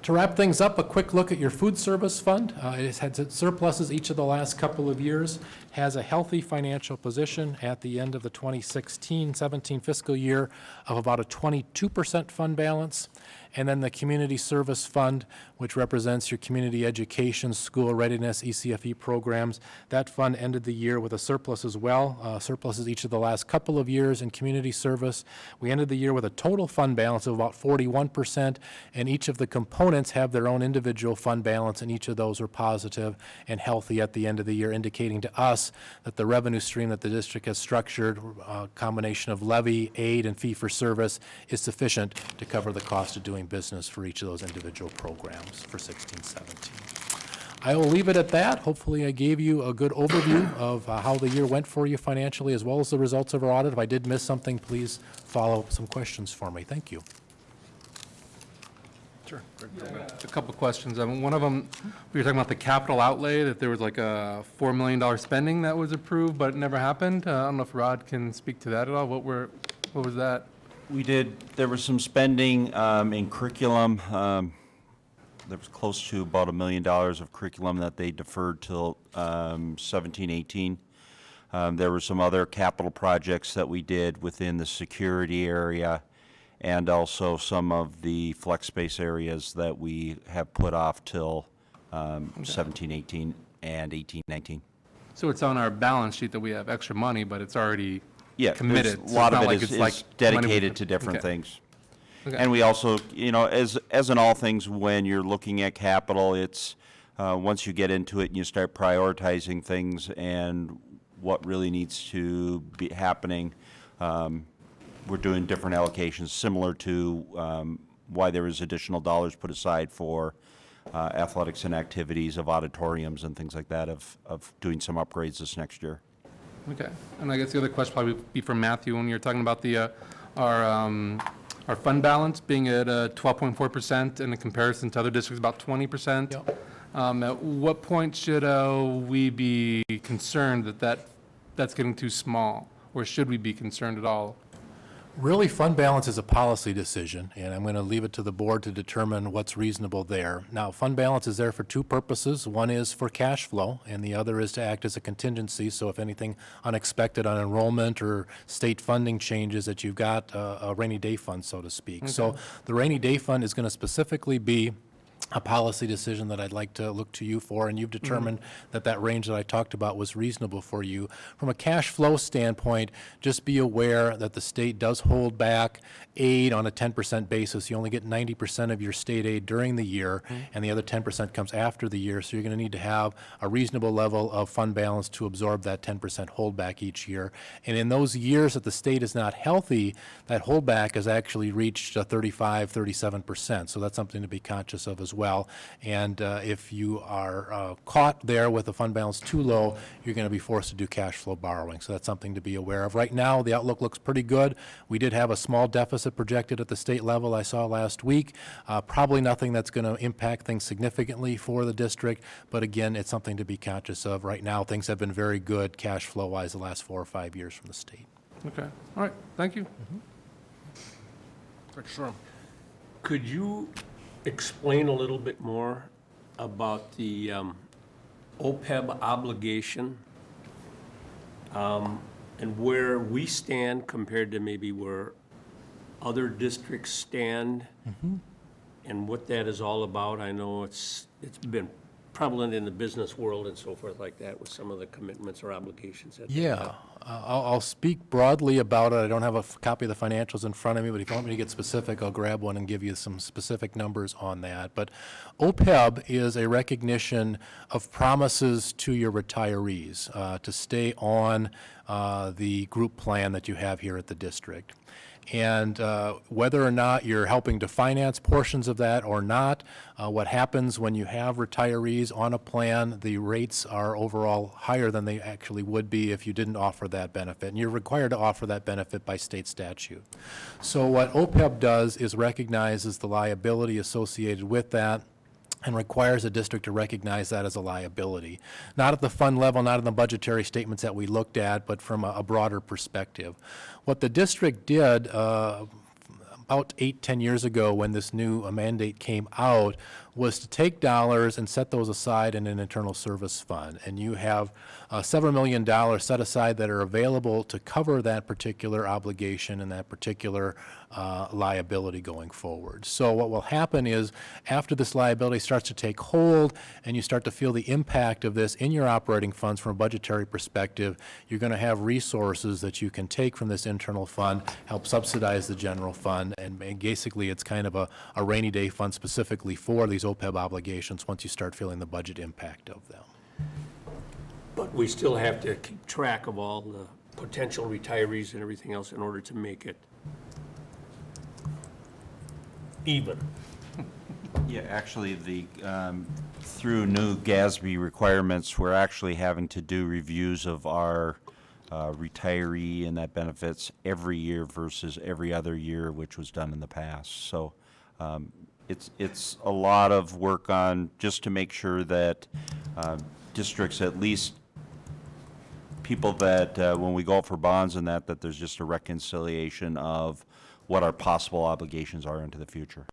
To wrap things up, a quick look at your food service fund. It has had surpluses each of the last couple of years, has a healthy financial position at the end of the 2016-17 fiscal year of about a 22% fund balance, And then the Community Service Fund, which represents your community education, school readiness, ECFE programs. That fund ended the year with a surplus as well, surpluses each of the last couple of years in community service. We ended the year with a total fund balance of about 41%, and each of the components have their own individual fund balance, and each of those are positive and healthy at the end of the year, indicating to us that the revenue stream that the district has structured, a combination of levy, aid, and fee-for-service, is sufficient to cover the cost of doing business for each of those individual programs for 16-17. I will leave it at that. Hopefully, I gave you a good overview of how the year went for you financially, as well as the results of our audit. If I did miss something, please follow up some questions for me. Thank you. Sure. A couple of questions. One of them, we were talking about the capital outlay, that there was like a $4 million spending that was approved, but it never happened. I don't know if Rod can speak to that at all. What was that? We did, there was some spending in curriculum. There was close to about $1 million of curriculum that they deferred till 17-18. There were some other capital projects that we did within the security area, and also some of the flex space areas that we have put off till 17-18 and 18-19. So it's on our balance sheet that we have extra money, but it's already Yeah, committed. a So lot it's of not it like is it's like money we dedicated could- to different okay. things. Okay. And we also, you know, as in all things, when you're looking at capital, it's, once you get into it and you start prioritizing things and what really needs to be happening, we're doing different allocations, similar to why there is additional dollars put aside for athletics and activities of auditoriums and things like that, of doing some upgrades this next year. Okay, and I guess the other question probably would be from Matthew, when you're talking about the, our fund balance being at 12.4% in comparison to other districts, about 20%. Yep. At what point should we be concerned that's getting too small, or should we be concerned at all? Really, fund balance is a policy decision, and I'm going to leave it to the board to determine what's reasonable there. Now, fund balance is there for two purposes. One is for cash flow, and the other is to act as a contingency. So if anything unexpected on enrollment or state funding changes, that you've got a rainy day fund, so to speak. Okay. So the rainy day fund is going to specifically be a policy decision that I'd like to look to you for, and you've determined that that range that I talked about was reasonable for you. From a cash flow standpoint, just be aware that the state does hold back aid on a 10% basis. You only get 90% of your state aid during the year, and the other 10% comes after the year, so you're going to need to have a reasonable level of fund balance to absorb that 10% holdback each year. And in those years that the state is not healthy, that holdback has actually reached 35, 37%, so that's something to be conscious of as well. And if you are caught there with a fund balance too low, you're going to be forced to do cash flow borrowing. So that's something to be aware of. Right now, the outlook looks pretty good. We did have a small deficit projected at the state level I saw last week. Probably nothing that's going to impact things significantly for the district, but again, it's something to be conscious of. Right now, things have been very good cash flow-wise the last 4 or 5 years from the state. Okay, all right, thank you. Sure. Could you explain a little bit more about the OPEB obligation and where we stand compared to maybe where other districts stand and what that is all about? I know it's been prevalent in the business world and so forth like that with some of the commitments or obligations that they have. Yeah, I'll speak broadly about it. I don't have a copy of the financials in front of me, but if you want me to get specific, I'll grab one and give you some specific numbers on that. But OPEB is a recognition of promises to your retirees to stay on the group plan that you have here at the district. And whether or not you're helping to finance portions of that or not, what happens when you have retirees on a plan, the rates are overall higher than they actually would be if you didn't offer that benefit. And you're required to offer that benefit by state statute. So what OPEB does is recognizes the liability associated with that and requires a district to recognize that as a liability. Not at the fund level, not in the budgetary statements that we looked at, but from a broader perspective. What the district did about 8-10 years ago when this new mandate came out was to take dollars and set those aside in an internal service fund. And you have several $1 million set aside that are available to cover that particular obligation and that particular liability going forward. So what will happen is, after this liability starts to take hold and you start to feel the impact of this in your operating funds from a budgetary perspective, you're going to have resources that you can take from this internal fund, help subsidize the general fund, and basically it's kind of a rainy day fund specifically for these OPEB obligations once you start feeling the budget impact of them. But we still have to keep track of all the potential retirees and everything else in order to make it even. Yeah, actually, through new GASB requirements, we're actually having to do reviews of our retiree and that benefits every year versus every other year, which was done in the past. So it's a lot of work on just to make sure that districts, at least people that when we go out for bonds and that there's just a reconciliation of what our possible obligations are into the future.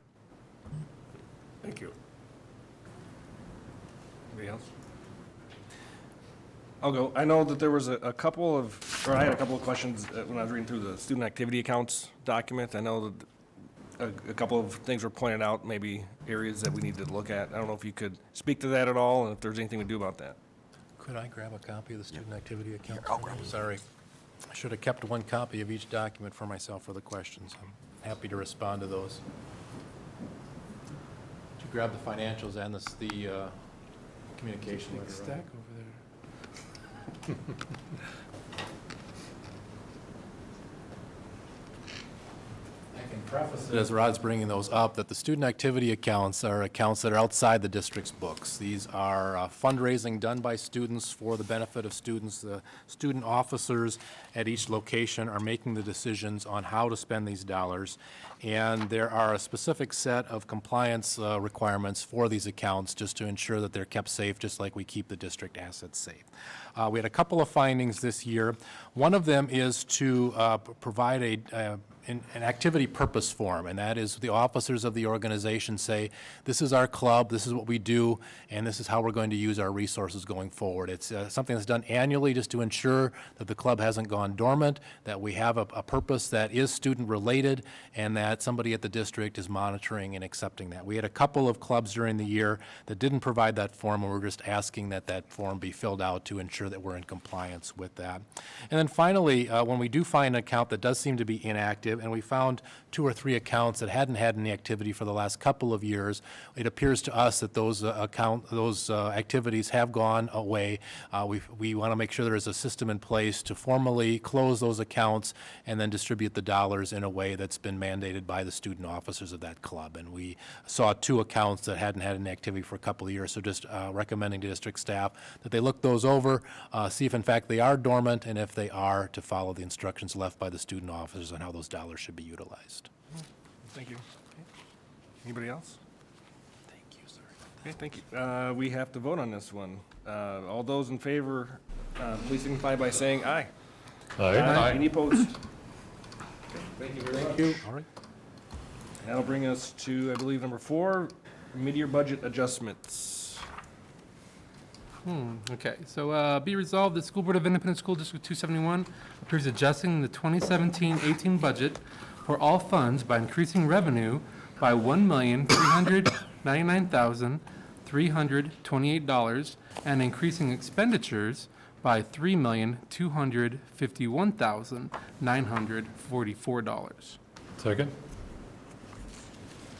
Thank you. Anybody else? I'll go. I know that there was I had a couple of questions when I was reading through the student activity accounts document. I know that a couple of things were pointed out, maybe areas that we need to look at. I don't know if you could speak to that at all, and if there's anything to do about that. Could I grab a copy of the student activity account? Sorry. I should have kept one copy of each document for myself for the questions. I'm happy to respond to those. Did you grab the financials and the communication letter? Stack over there. I can preface it, as Rod's bringing those up, that the student activity accounts are accounts that are outside the district's books. These are fundraising done by students for the benefit of students. The student officers at each location are making the decisions on how to spend these dollars, and there are a specific set of compliance requirements for these accounts just to ensure that they're kept safe, just like we keep the district assets safe. We had a couple of findings this year. One of them is to provide an activity purpose form, and that is the officers of the organization say, this is our club, this is what we do, and this is how we're going to use our resources going forward. It's something that's done annually just to ensure that the club hasn't gone dormant, that we have a purpose that is student-related, and that somebody at the district is monitoring and accepting that. We had a couple of clubs during the year that didn't provide that form, and we're just asking that that form be filled out to ensure that we're in compliance with that. And then finally, when we do find an account that does seem to be inactive, and we found 2 or 3 accounts that hadn't had any activity for the last couple of years, it appears to us that those activities have gone away. We want to make sure there is a system in place to formally close those accounts and then distribute the dollars in a way that's been mandated by the student officers of that club. And we saw 2 accounts that hadn't had any activity for a couple of years, so just recommending to district staff that they look those over, see if in fact they are dormant, and if they are, to follow the instructions left by the student officers on how those dollars should be utilized. Thank you. Anybody else? Thank you, sir. Okay, thank you. We have to vote on this one. All those in favor, please signify by saying aye. Aye. Any opposed? Thank you very much. All right. That'll bring us to, I believe, number 4, mid-year budget adjustments. Okay, so be resolved, the School Board of Independent School District 271 approves adjusting the 2017-18 budget for all funds by increasing revenue by $1,399,328 and increasing expenditures by $3,251,944. Second?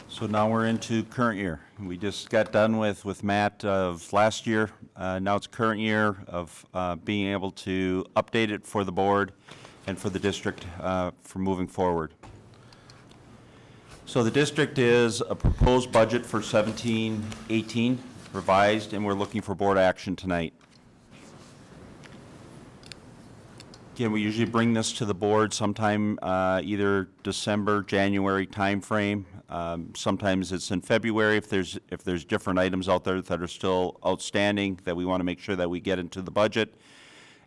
So now we're into current year. We just got done with Matt of last year. Now it's current year of being able to update it for the board and for the district for moving forward. So the district is a proposed budget for 17-18 revised, and we're looking for board action tonight. Again, we usually bring this to the board sometime either December, January timeframe. Sometimes it's in February if there's different items out there that are still outstanding that we want to make sure that we get into the budget.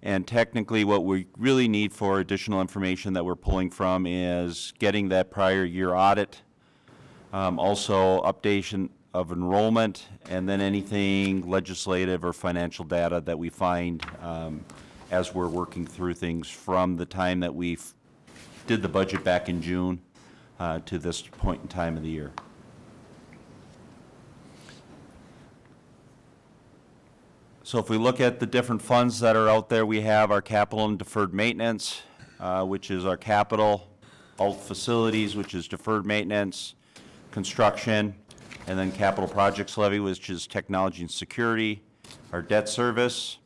And technically, what we really need for additional information that we're pulling from is getting that prior year audit. Also, updation of enrollment, and then anything legislative or financial data that we find as we're working through things from the time that we did the budget back in June to this point in time of the year. So if we look at the different funds that are out there, we have our capital and deferred maintenance, which is our capital, alt facilities, which is deferred maintenance, construction, and then capital projects levy, which is technology and security, our debt service,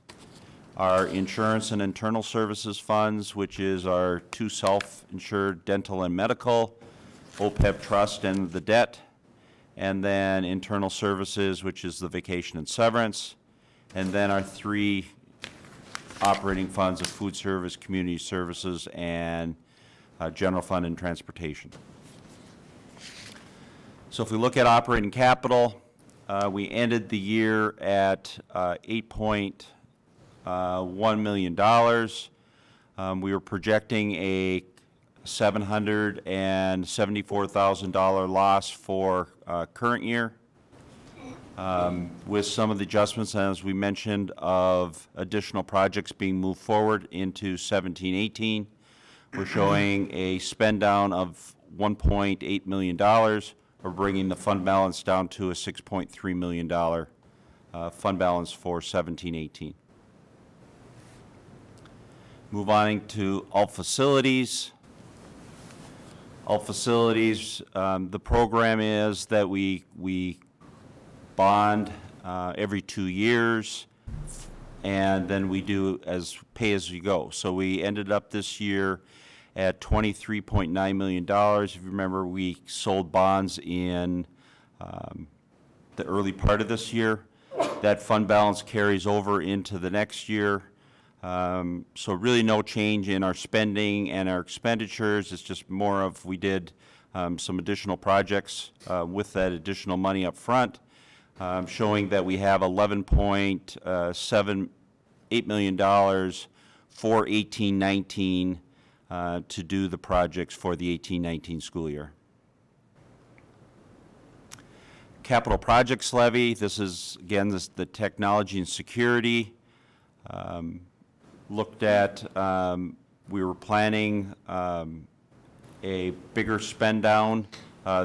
our insurance and internal services funds, which is our 2 self-insured dental and medical, OPEB trust and the debt, and then internal services, which is the vacation and severance, and then our 3 operating funds of food service, community services, and general fund and transportation. So if we look at operating capital, we ended the year at $8.1 million. We were projecting a $774,000 loss for current year. With some of the adjustments, as we mentioned, of additional projects being moved forward into 17-18, we're showing a spend down of $1.8 million, or bringing the fund balance down to a $6.3 million fund balance for 17-18. Move on to alt facilities. Alt facilities, the program is that we bond every 2 years, and then we do as pay as you go. So we ended up this year at $23.9 million. If you remember, we sold bonds in the early part of this year. That fund balance carries over into the next year. So really no change in our spending and our expenditures. It's just more of we did some additional projects with that additional money up front. Showing that we have $11.78 million for 18-19 to do the projects for the 18-19 school year. Capital projects levy, this is, again, the technology and security. Looked at, we were planning a bigger spend down.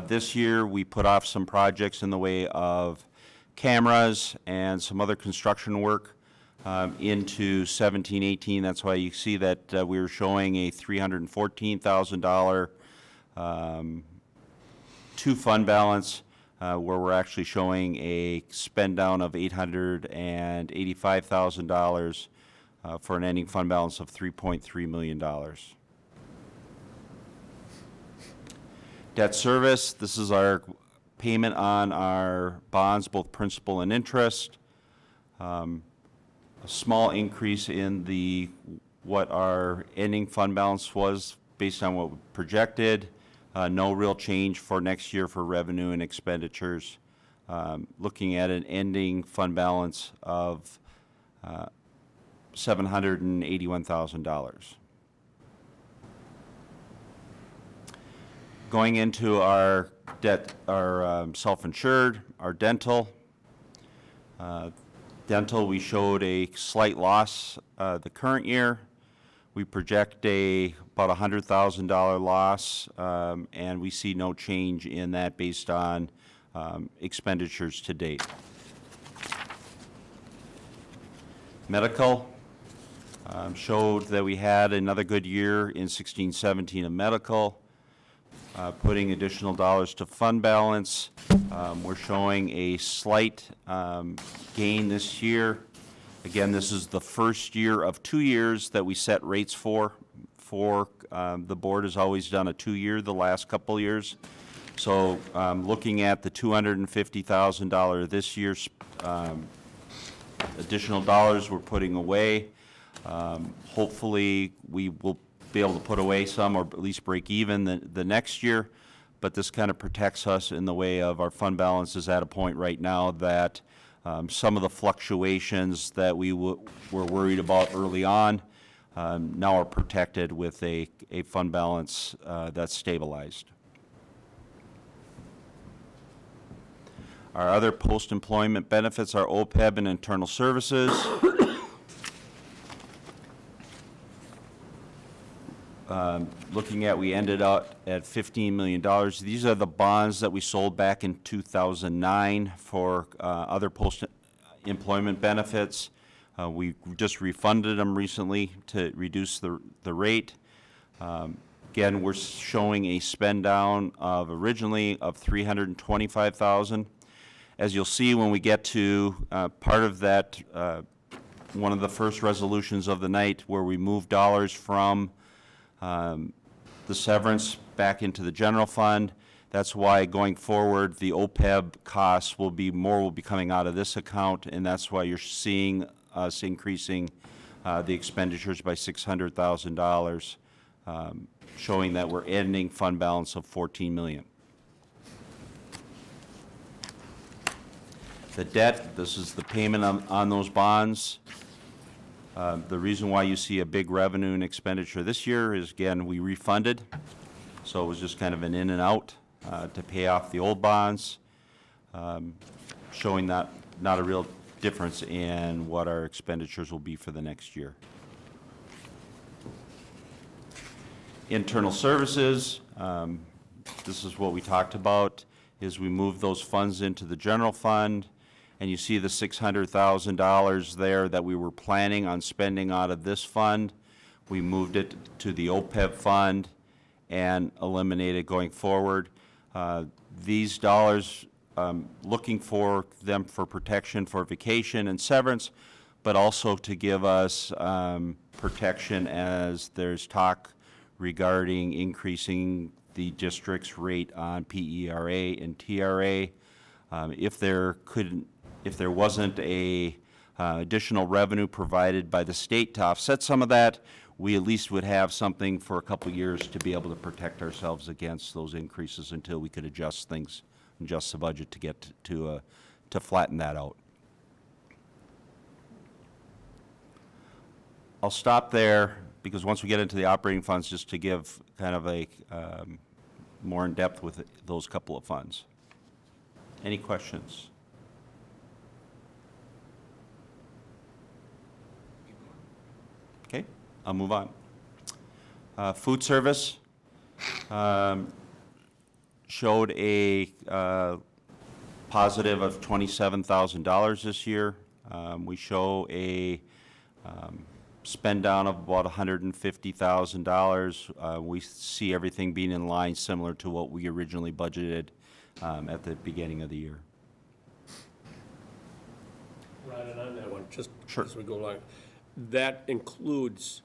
This year, we put off some projects in the way of cameras and some other construction work into 17-18. That's why you see that we were showing a $314,000 to fund balance, where we're actually showing a spend down of $885,000 for an ending fund balance of $3.3 million. Debt service, this is our payment on our bonds, both principal and interest. A small increase in what our ending fund balance was based on what we projected. No real change for next year for revenue and expenditures. Looking at an ending fund balance of $781,000. Going into our debt, our self-insured, our dental. Dental, we showed a slight loss the current year. We project about $100,000 loss, and we see no change in that based on expenditures to date. Medical showed that we had another good year in 16-17 of medical. Putting additional dollars to fund balance. We're showing a slight gain this year. Again, this is the first year of 2 years that we set rates for. The board has always done a 2-year the last couple years. So looking at the $250,000 this year's additional dollars we're putting away, hopefully we will be able to put away some, or at least break even the next year, but this kind of protects us in the way of our fund balance is at a point right now that some of the fluctuations that we were worried about early on now are protected with a fund balance that's stabilized. Our other post-employment benefits are OPEB and internal services. Looking at, we ended up at $15 million. These are the bonds that we sold back in 2009 for other post-employment benefits. We just refunded them recently to reduce the rate. Again, we're showing a spend down of originally of $325,000. As you'll see when we get to part of that, one of the first resolutions of the night where we moved dollars from the severance back into the general fund. That's why going forward, the OPEB costs will be coming out of this account, and that's why you're seeing us increasing the expenditures by $600,000, showing that we're ending fund balance of $14 million. The debt, this is the payment on those bonds. The reason why you see a big revenue and expenditure this year is, again, we refunded, so it was just kind of an in and out to pay off the old bonds, showing that not a real difference in what our expenditures will be for the next year. Internal services, this is what we talked about, is we moved those funds into the general fund, and you see the $600,000 there that we were planning on spending out of this fund. We moved it to the OPEB fund and eliminated going forward. These dollars, looking for them for protection for vacation and severance, but also to give us protection as there's talk regarding increasing the district's rate on PERA and TRA. If there wasn't a additional revenue provided by the state to offset some of that, we at least would have something for a couple years to be able to protect ourselves against those increases until we could adjust things, adjust the budget to get to flatten that out. I'll stop there because once we get into the operating funds, just to give kind of a more in depth with those couple of funds. Any questions? Okay, I'll move on. Food service showed a positive of $27,000 this year. We show a spend down of about $150,000. We see everything being in line similar to what we originally budgeted at the beginning of the year. Right, and on that one, just Sure. as we go along, that includes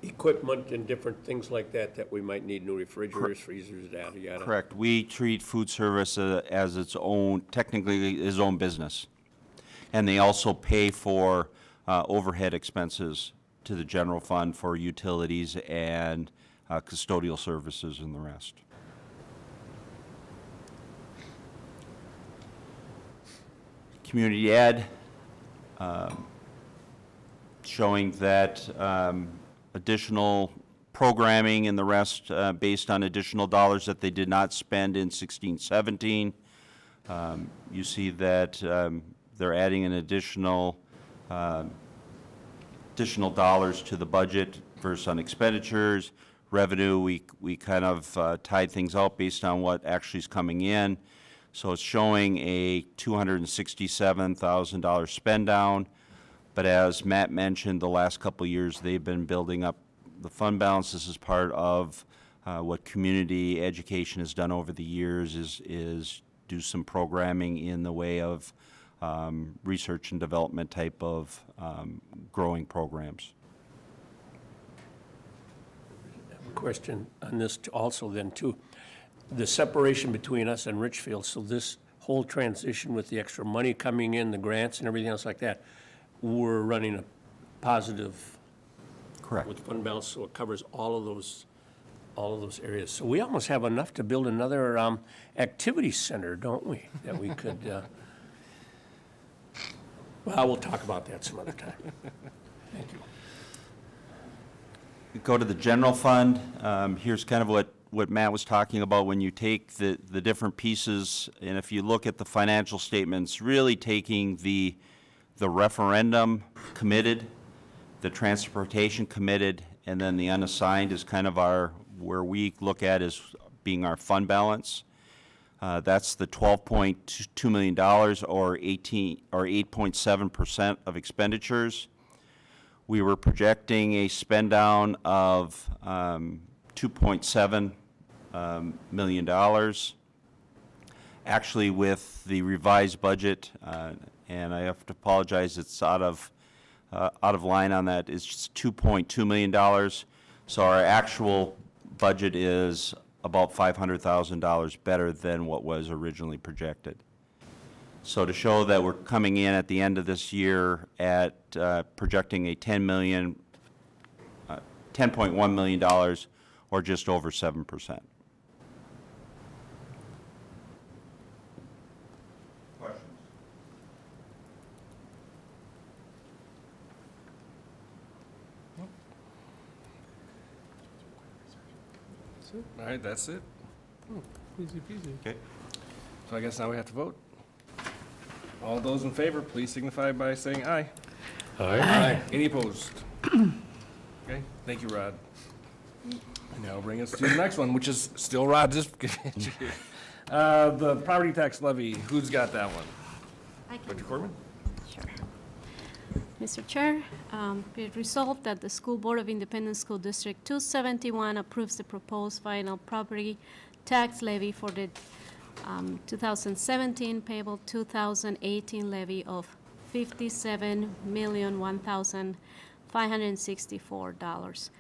equipment and different things like that that we might need, new refrigerators, freezers, yada, yada. Correct. We treat food service as its own, technically its own business. And they also pay for overhead expenses to the general fund for utilities and custodial services and the rest. Community ed, showing that additional programming and the rest based on additional dollars that they did not spend in 16-17. You see that they're adding an additional dollars to the budget versus on expenditures. Revenue, we kind of tied things out based on what actually is coming in. So it's showing a $267,000 spend down. But as Matt mentioned, the last couple of years, they've been building up the fund balance. This is part of what community education has done over the years is do some programming in the way of research and development type of growing programs. Question on this also then too. The separation between us and Richfield, so this whole transition with the extra money coming in, the grants and everything else like that, we're running a positive. Correct. With fund balance, so it covers all of those areas. So we almost have enough to build another activity center, don't we? That we could, well, we'll talk about that some other time. Thank you. We go to the general fund. Here's kind of what Matt was talking about when you take the different pieces, and if you look at the financial statements, really taking the referendum committed, the transportation committed, and then the unassigned is kind of where we look at as being our fund balance. That's the $12.2 million or 8.7% of expenditures. We were projecting a spend down of $2.7 million. Actually, with the revised budget, and I have to apologize, it's out of line on that, it's just $2.2 million. So our actual budget is about $500,000 better than what was originally projected. So to show that we're coming in at the end of this year at projecting a $10.1 million, or just over 7%. All right, that's it. Easy peasy. Okay. So I guess now we have to vote. All those in favor, please signify by saying aye. Aye. Any opposed? Okay, thank you, Rod. And now bring us to the next one, which is still Rod, just the property tax levy. Who's got that one? I can- Dr. Corman? Sure. Mr. Chair, be it resolved that the School Board of Independent School District 271 approves the proposed final property tax levy for the 2017 payable 2018 levy of $57,001,564.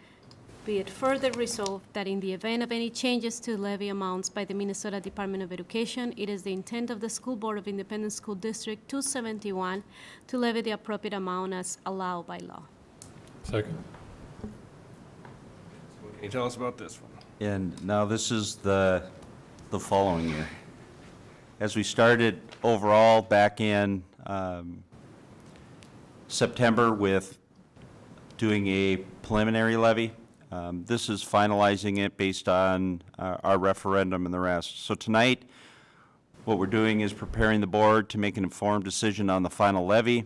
Be it further resolved that in the event of any changes to levy amounts by the Minnesota Department of Education, it is the intent of the School Board of Independent School District 271 to levy the appropriate amount as allowed by law. Second. Can you tell us about this one? And now this is the following year. As we started overall back in September with doing a preliminary levy, this is finalizing it based on our referendum and the rest. So tonight, what we're doing is preparing the board to make an informed decision on the final levy.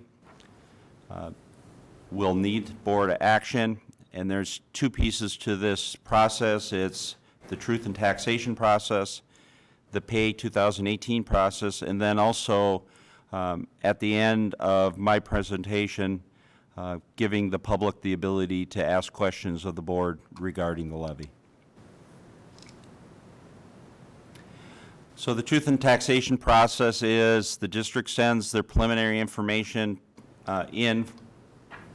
We'll need board action, and there's two pieces to this process. It's the truth and taxation process, the pay 2018 process, and then also at the end of my presentation, giving the public the ability to ask questions of the board regarding the levy. So the truth and taxation process is the district sends their preliminary information in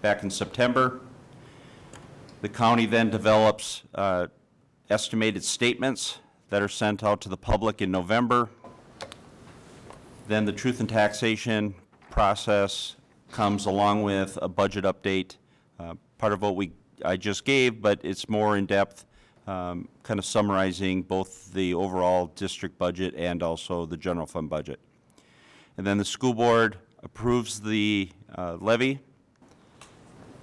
back in September. The county then develops estimated statements that are sent out to the public in November. Then the truth and taxation process comes along with a budget update, part of what I just gave, but it's more in depth, kind of summarizing both the overall district budget and also the general fund budget. And then the school board approves the levy,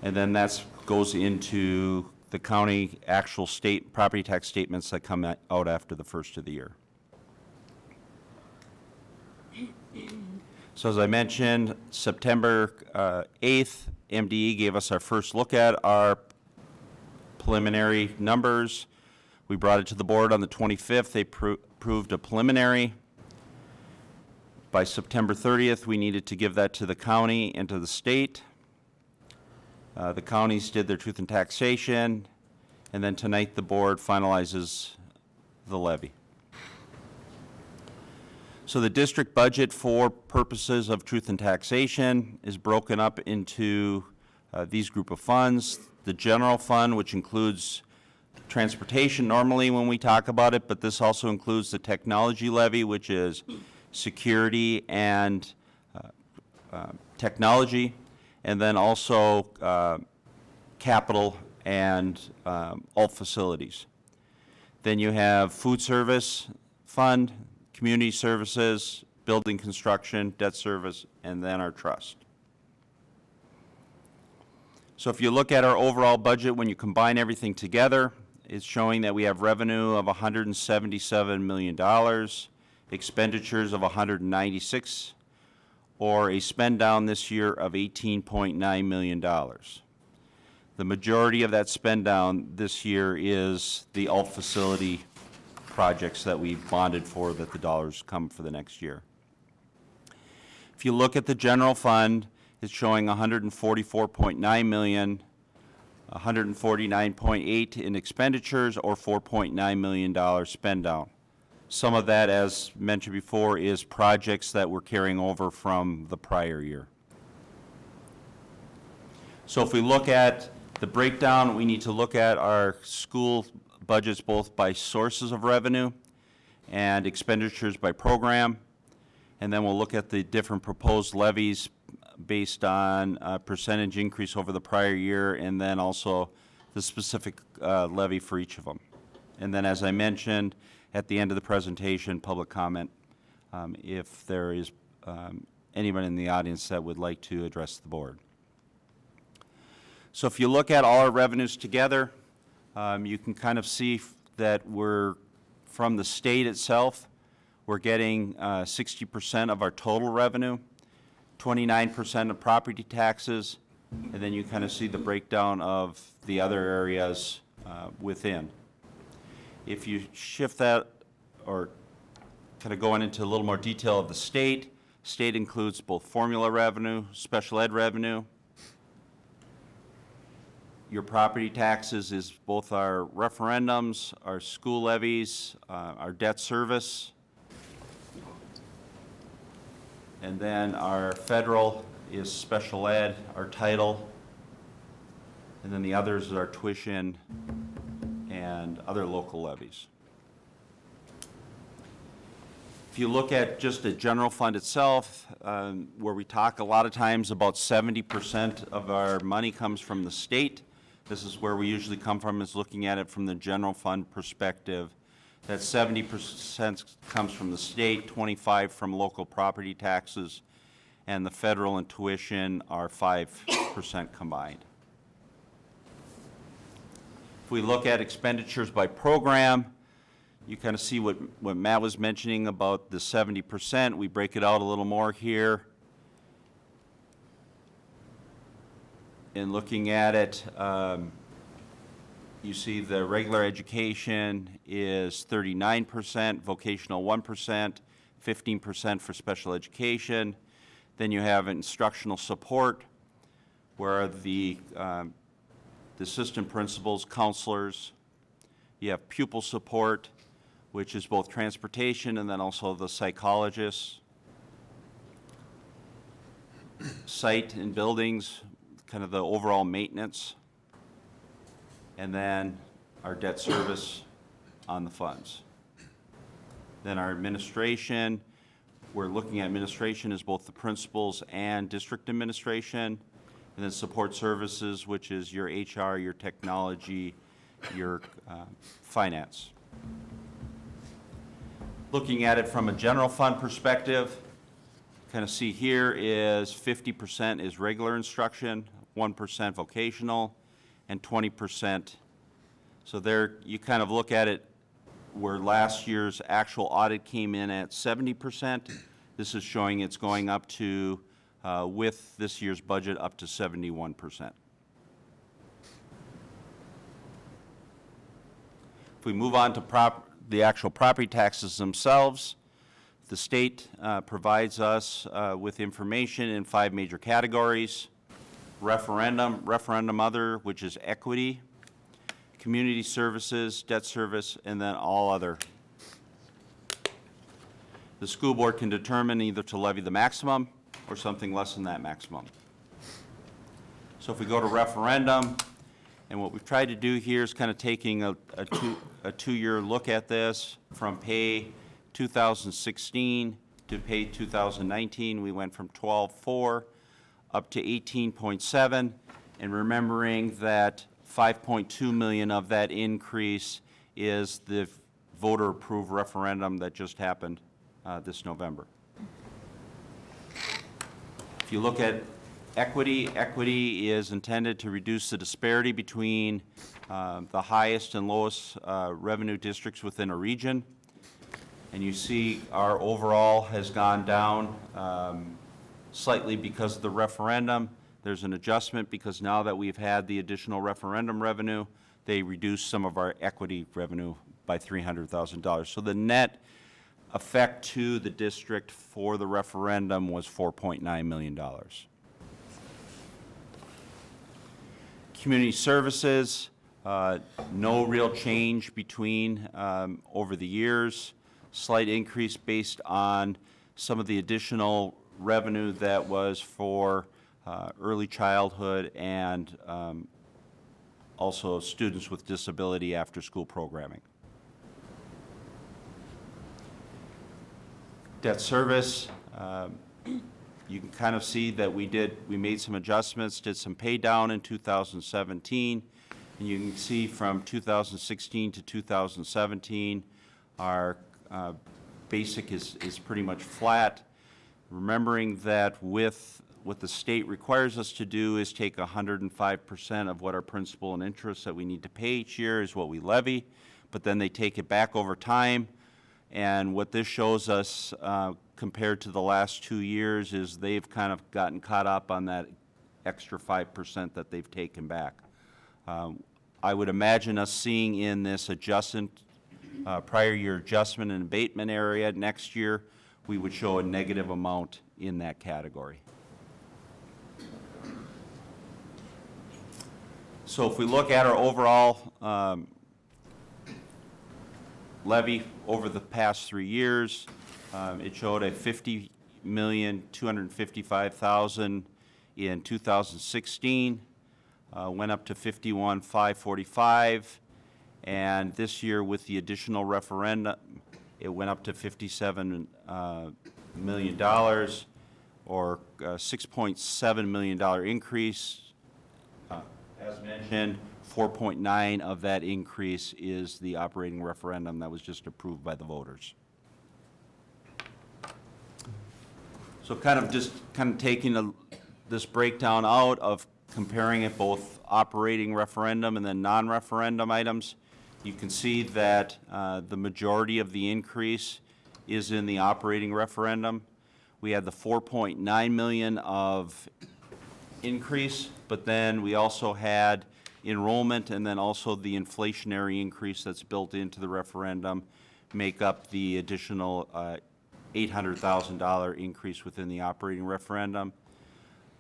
and then that goes into the county actual state property tax statements that come out after the first of the year. So as I mentioned, September 8th, MDE gave us our first look at our preliminary numbers. We brought it to the board on the 25th. They approved a preliminary. By September 30th, we needed to give that to the county and to the state. The counties did their truth and taxation, and then tonight the board finalizes the levy. So the district budget for purposes of truth and taxation is broken up into these group of funds. The general fund, which includes transportation normally when we talk about it, but this also includes the technology levy, which is security and technology, and then also capital and all facilities. Then you have food service fund, community services, building construction, debt service, and then our trust. So if you look at our overall budget, when you combine everything together, is showing that we have revenue of $177 million, expenditures of 196, or a spend down this year of $18.9 million. The majority of that spend down this year is the alt facility projects that we bonded for, that the dollars come for the next year. If you look at the general fund, it's showing $144.9 million, 149.8 in expenditures, or $4.9 million spend down. Some of that, as mentioned before, is projects that we're carrying over from the prior year. So if we look at the breakdown, we need to look at our school budgets both by sources of revenue and expenditures by program. And then we'll look at the different proposed levies based on percentage increase over the prior year, and then also the specific levy for each of them. And then, as I mentioned, at the end of the presentation, public comment, if there is anyone in the audience that would like to address the board. So if you look at all our revenues together, you can kind of see that we're, from the state itself, we're getting 60% of our total revenue, 29% of property taxes, and then you kind of see the breakdown of the other areas within. If you shift that, or kind of going into a little more detail of the state includes both formula revenue, special ed revenue. Your property taxes is both our referendums, our school levies, our debt service. And then our federal is special ed, our title. And then the others are tuition and other local levies. If you look at just the general fund itself, where we talk a lot of times about 70% of our money comes from the state, this is where we usually come from, is looking at it from the general fund perspective. That 70% comes from the state, 25% from local property taxes, and the federal and tuition are 5% combined. If we look at expenditures by program, you kind of see what Matt was mentioning about the 70%. We break it out a little more here. In looking at it, you see the regular education is 39%, vocational 1%, 15% for special education. Then you have instructional support, where the assistant principals, counselors. You have pupil support, which is both transportation and then also the psychologists. Site and buildings, kind of the overall maintenance. And then our debt service on the funds. Then our administration, we're looking at administration as both the principals and district administration. And then support services, which is your HR, your technology, your finance. Looking at it from a general fund perspective, kind of see here is 50% is regular instruction, 1% vocational, and 20%. So there you kind of look at it where last year's actual audit came in at 70%. This is showing it's going up to, with this year's budget, up to 71%. If we move on to the actual property taxes themselves, the state provides us with information in 5 major categories: referendum other, which is equity, community services, debt service, and then all other. The school board can determine either to levy the maximum or something less than that maximum. So if we go to referendum, and what we've tried to do here is kind of taking a two-year look at this from pay 2016 to pay 2019. We went from 12.4 up to 18.7, and remembering that 5.2 million of that increase is the voter-approved referendum that just happened this November. If you look at Equity is intended to reduce the disparity between the highest and lowest revenue districts within a region. And you see our overall has gone down slightly because of the referendum. There's an adjustment because now that we've had the additional referendum revenue, they reduced some of our equity revenue by $300,000. So the net effect to the district for the referendum was $4.9 million. Community services, no real change between over the years. Slight increase based on some of the additional revenue that was for early childhood and also students with disability after-school programming. Debt service, you can kind of see that we made some adjustments, did some pay down in 2017, and you can see from 2016 to 2017, our basic is pretty much flat. Remembering that with what the state requires us to do is take 105% of what our principal and interest that we need to pay each year is what we levy, but then they take it back over time. And what this shows us compared to the last 2 years is they've kind of gotten caught up on that extra 5% that they've taken back. I would imagine us seeing in this adjustment, prior year adjustment and abatement area next year, we would show a negative amount in that category. So if we look at our overall levy over the past 3 years, it showed a $50,255,000 in 2016, went up to $51,545, and this year with the additional referendum, it went up to $57 million, or $6.7 million increase. As mentioned, 4.9 of that increase is the operating referendum that was just approved by the voters. So kind of taking this breakdown out of comparing it both operating referendum and then non-referendum items, you can see that the majority of the increase is in the operating referendum. We had the 4.9 million of increase, but then we also had enrollment and then also the inflationary increase that's built into the referendum make up the additional $800,000 increase within the operating referendum.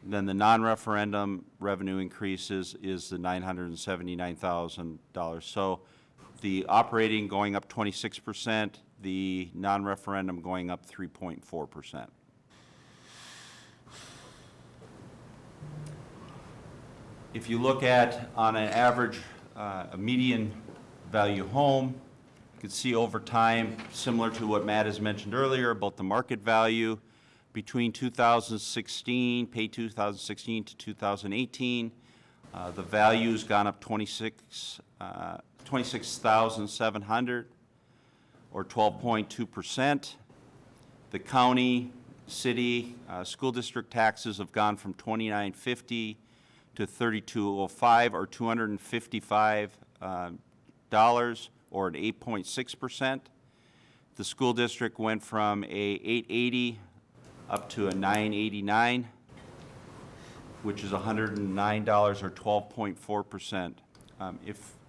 Then the non-referendum revenue increases is the $979,000. So the operating going up 26%, the non-referendum going up 3.4%. If you look at, on an average, a median value home, you can see over time, similar to what Matt has mentioned earlier about the market value, between 2016 to 2018, the value's gone up 26,700, or 12.2%. The county, city, school district taxes have gone from $29.50 to $32.05, or $255, or an 8.6%. The school district went from a $880 up to a $989, which is $109, or 12.4%.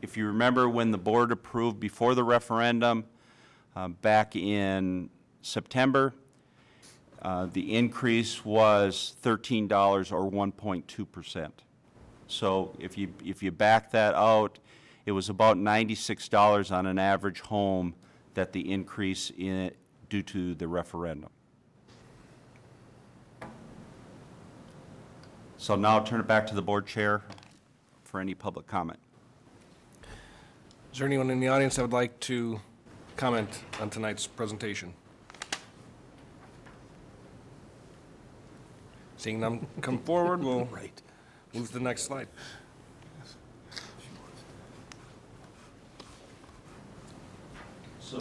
If you remember when the board approved before the referendum back in September, the increase was $13, or 1.2%. So if you back that out, it was about $96 on an average home that the increase due to the referendum. So now I'll turn it back to the board chair for any public comment. Is there anyone in the audience that would like to comment on tonight's presentation? Seeing them come forward, we'll move to the next slide. So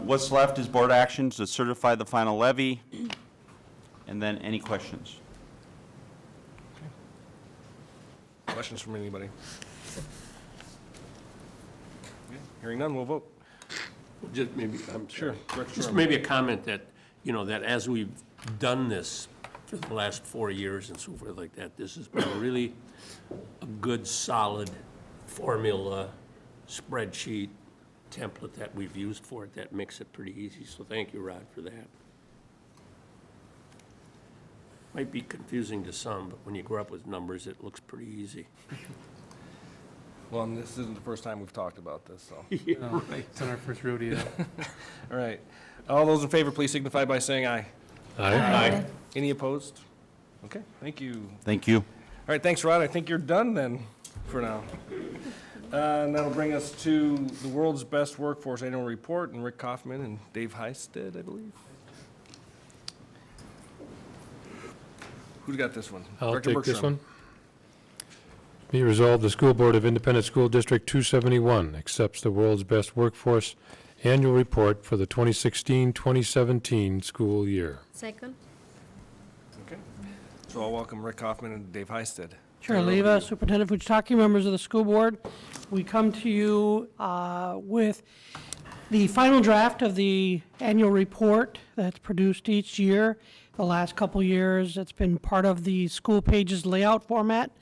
what's left is board actions to certify the final levy, and then any questions. Questions from anybody? Okay, hearing none, we'll vote. Just maybe, I'm Sure. sorry. Just maybe a comment that, that as we've done this for the last 4 years and so forth like that, this has been really a good, solid formula, spreadsheet, template that we've used for it that makes it pretty easy. So thank you, Rod, for that. Might be confusing to some, but when you grow up with numbers, it looks pretty easy. Well, and this isn't the first time we've talked about this, so. Yeah, right. It's on our first rodeo. All right. All those in favor, please signify by saying aye. Aye. Any opposed? Okay, thank you. Thank you. All right, thanks, Rod. I think you're done then, for now. And that'll bring us to the World's Best Workforce Annual Report, and Rick Kaufman and Dave Heisted, I believe. Who's got this one? I'll Director take this Bergstrom. one. Be resolved, the School Board of Independent School District 271 accepts the World's Best Workforce Annual Report for the 2016-2017 school year. Second. Okay. So I'll welcome Rick Kaufman and Dave Heisted. Chair Leva, Superintendent Fujitaki, members of the school board, we come to you with the final draft of the annual report that's produced each year. The last couple years, it's been part of the school pages layout format.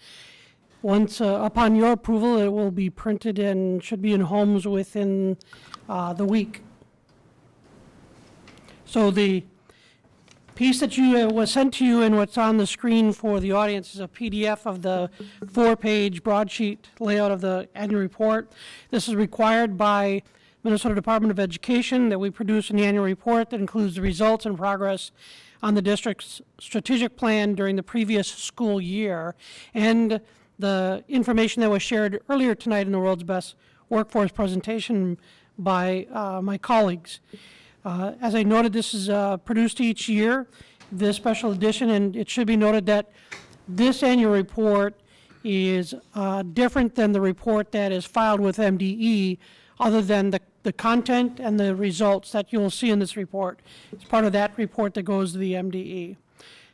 Once upon your approval, it will be printed and should be in homes within the week. So the piece that was sent to you and what's on the screen for the audience is a PDF of the 4-page broadsheet layout of the annual report. This is required by Minnesota Department of Education that we produce an annual report that includes the results and progress on the district's strategic plan during the previous school year, and the information that was shared earlier tonight in the World's Best Workforce presentation by my colleagues. As I noted, this is produced each year, this special edition, and it should be noted that this annual report is different than the report that is filed with MDE, other than the content and the results that you'll see in this report. It's part of that report that goes to the MDE.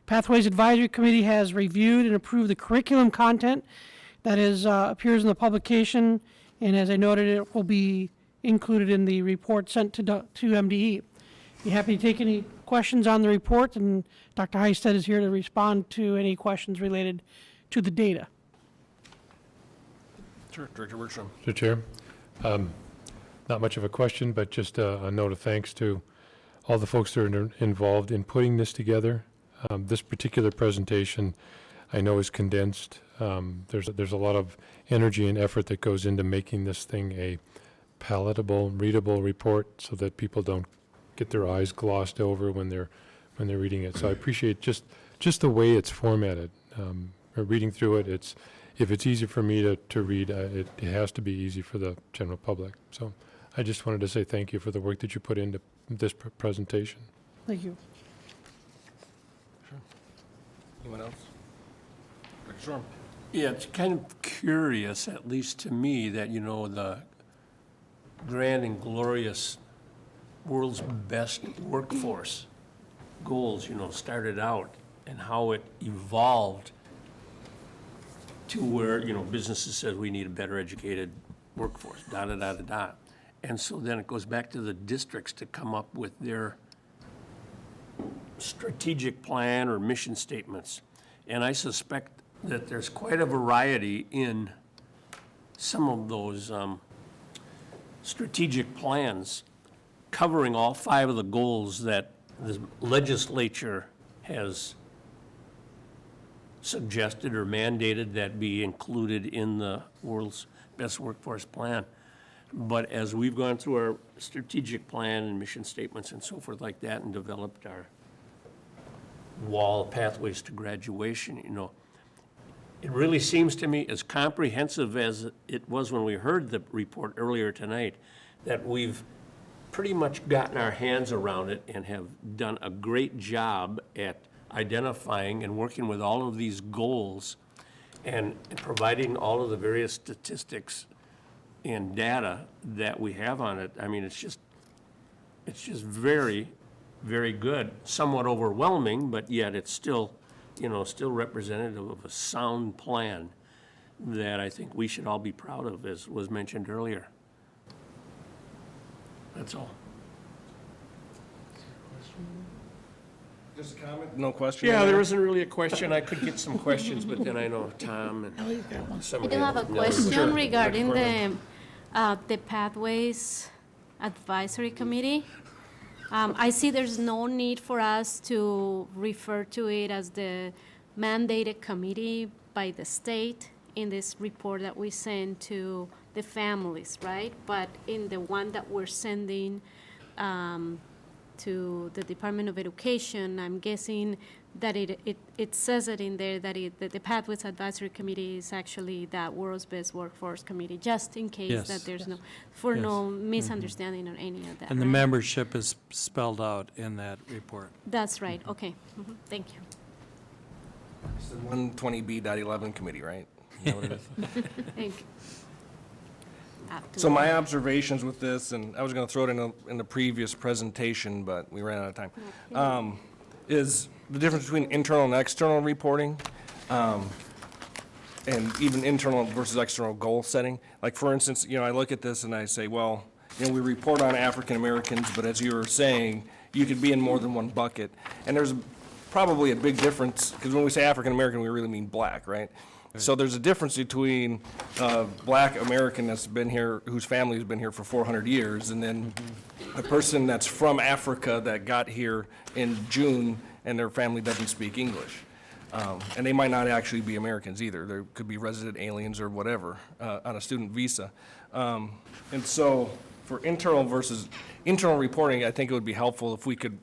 Pathways Advisory Committee has reviewed and approved the curriculum content that appears in the publication, and as I noted, it will be included in the report sent to MDE. Be happy to take any questions on the report, and Dr. Heisted is here to respond to any questions related to the data. Sure, Director Bergstrom. Mr. Chair, not much of a question, but just a note of thanks to all the folks that are involved in putting this together. This particular presentation, I know, is condensed. There's a lot of energy and effort that goes into making this thing a palatable, readable report so that people don't get their eyes glossed over when they're reading it. So I appreciate just the way it's formatted. Reading through it, if it's easy for me to read, it has to be easy for the general public. So I just wanted to say thank you for the work that you put into this presentation. Thank you. Anyone else? Director Storm. Yeah, it's kind of curious, at least to me, that, the grand and glorious world's best workforce goals, started out and how it evolved to where, businesses said we need a better educated workforce, da-da-da-da-da. And so then it goes back to the districts to come up with their strategic plan or mission statements. And I suspect that there's quite a variety in some of those strategic plans covering all 5 of the goals that the legislature has suggested or mandated that be included in the World's Best Workforce Plan. But as we've gone through our strategic plan and mission statements and so forth like that and developed our wall pathways to graduation, it really seems to me as comprehensive as it was when we heard the report earlier tonight, that we've pretty much gotten our hands around it and have done a great job at identifying and working with all of these goals and providing all of the various statistics and data that we have on it. I mean, it's just very, very good, somewhat overwhelming, but yet it's still, still representative of a sound plan that I think we should all be proud of, as was mentioned earlier. That's all. Just a comment? No question? Yeah, there isn't really a question. I could get some questions, but then I know Tom and some I of do the have a others. question Sure. regarding the Pathways Advisory Committee. I see there's no need for us to refer to it as the mandated committee by the state in this report that we send to the families, right? But in the one that we're sending to the Department of Education, I'm guessing that it says it in there that the Pathways Advisory Committee is actually that World's Best Workforce Committee, just in case Yes. that there's no Yes. misunderstanding or any of that. And the right? membership is spelled out in that report. That's right, okay, thank you. It's the 120B.11 committee, right? Is that what it is? Thank you. So my observations with this, and I was going to throw it in the previous presentation, but we ran out of time, is the difference between internal and external reporting, and even internal versus external goal setting. Like, for instance, I look at this and I say, well, we report on African Americans, but as you were saying, you could be in more than one bucket. And there's probably a big difference, because when we say African American, we really mean black, right? So there's a difference between a black American that's been here, whose family has been here for 400 years, and then a person that's from Africa that got here in June and their family doesn't speak English. And they might not actually be Americans either. They could be resident aliens or whatever on a student visa. And so for internal reporting, I think it would be helpful if we could,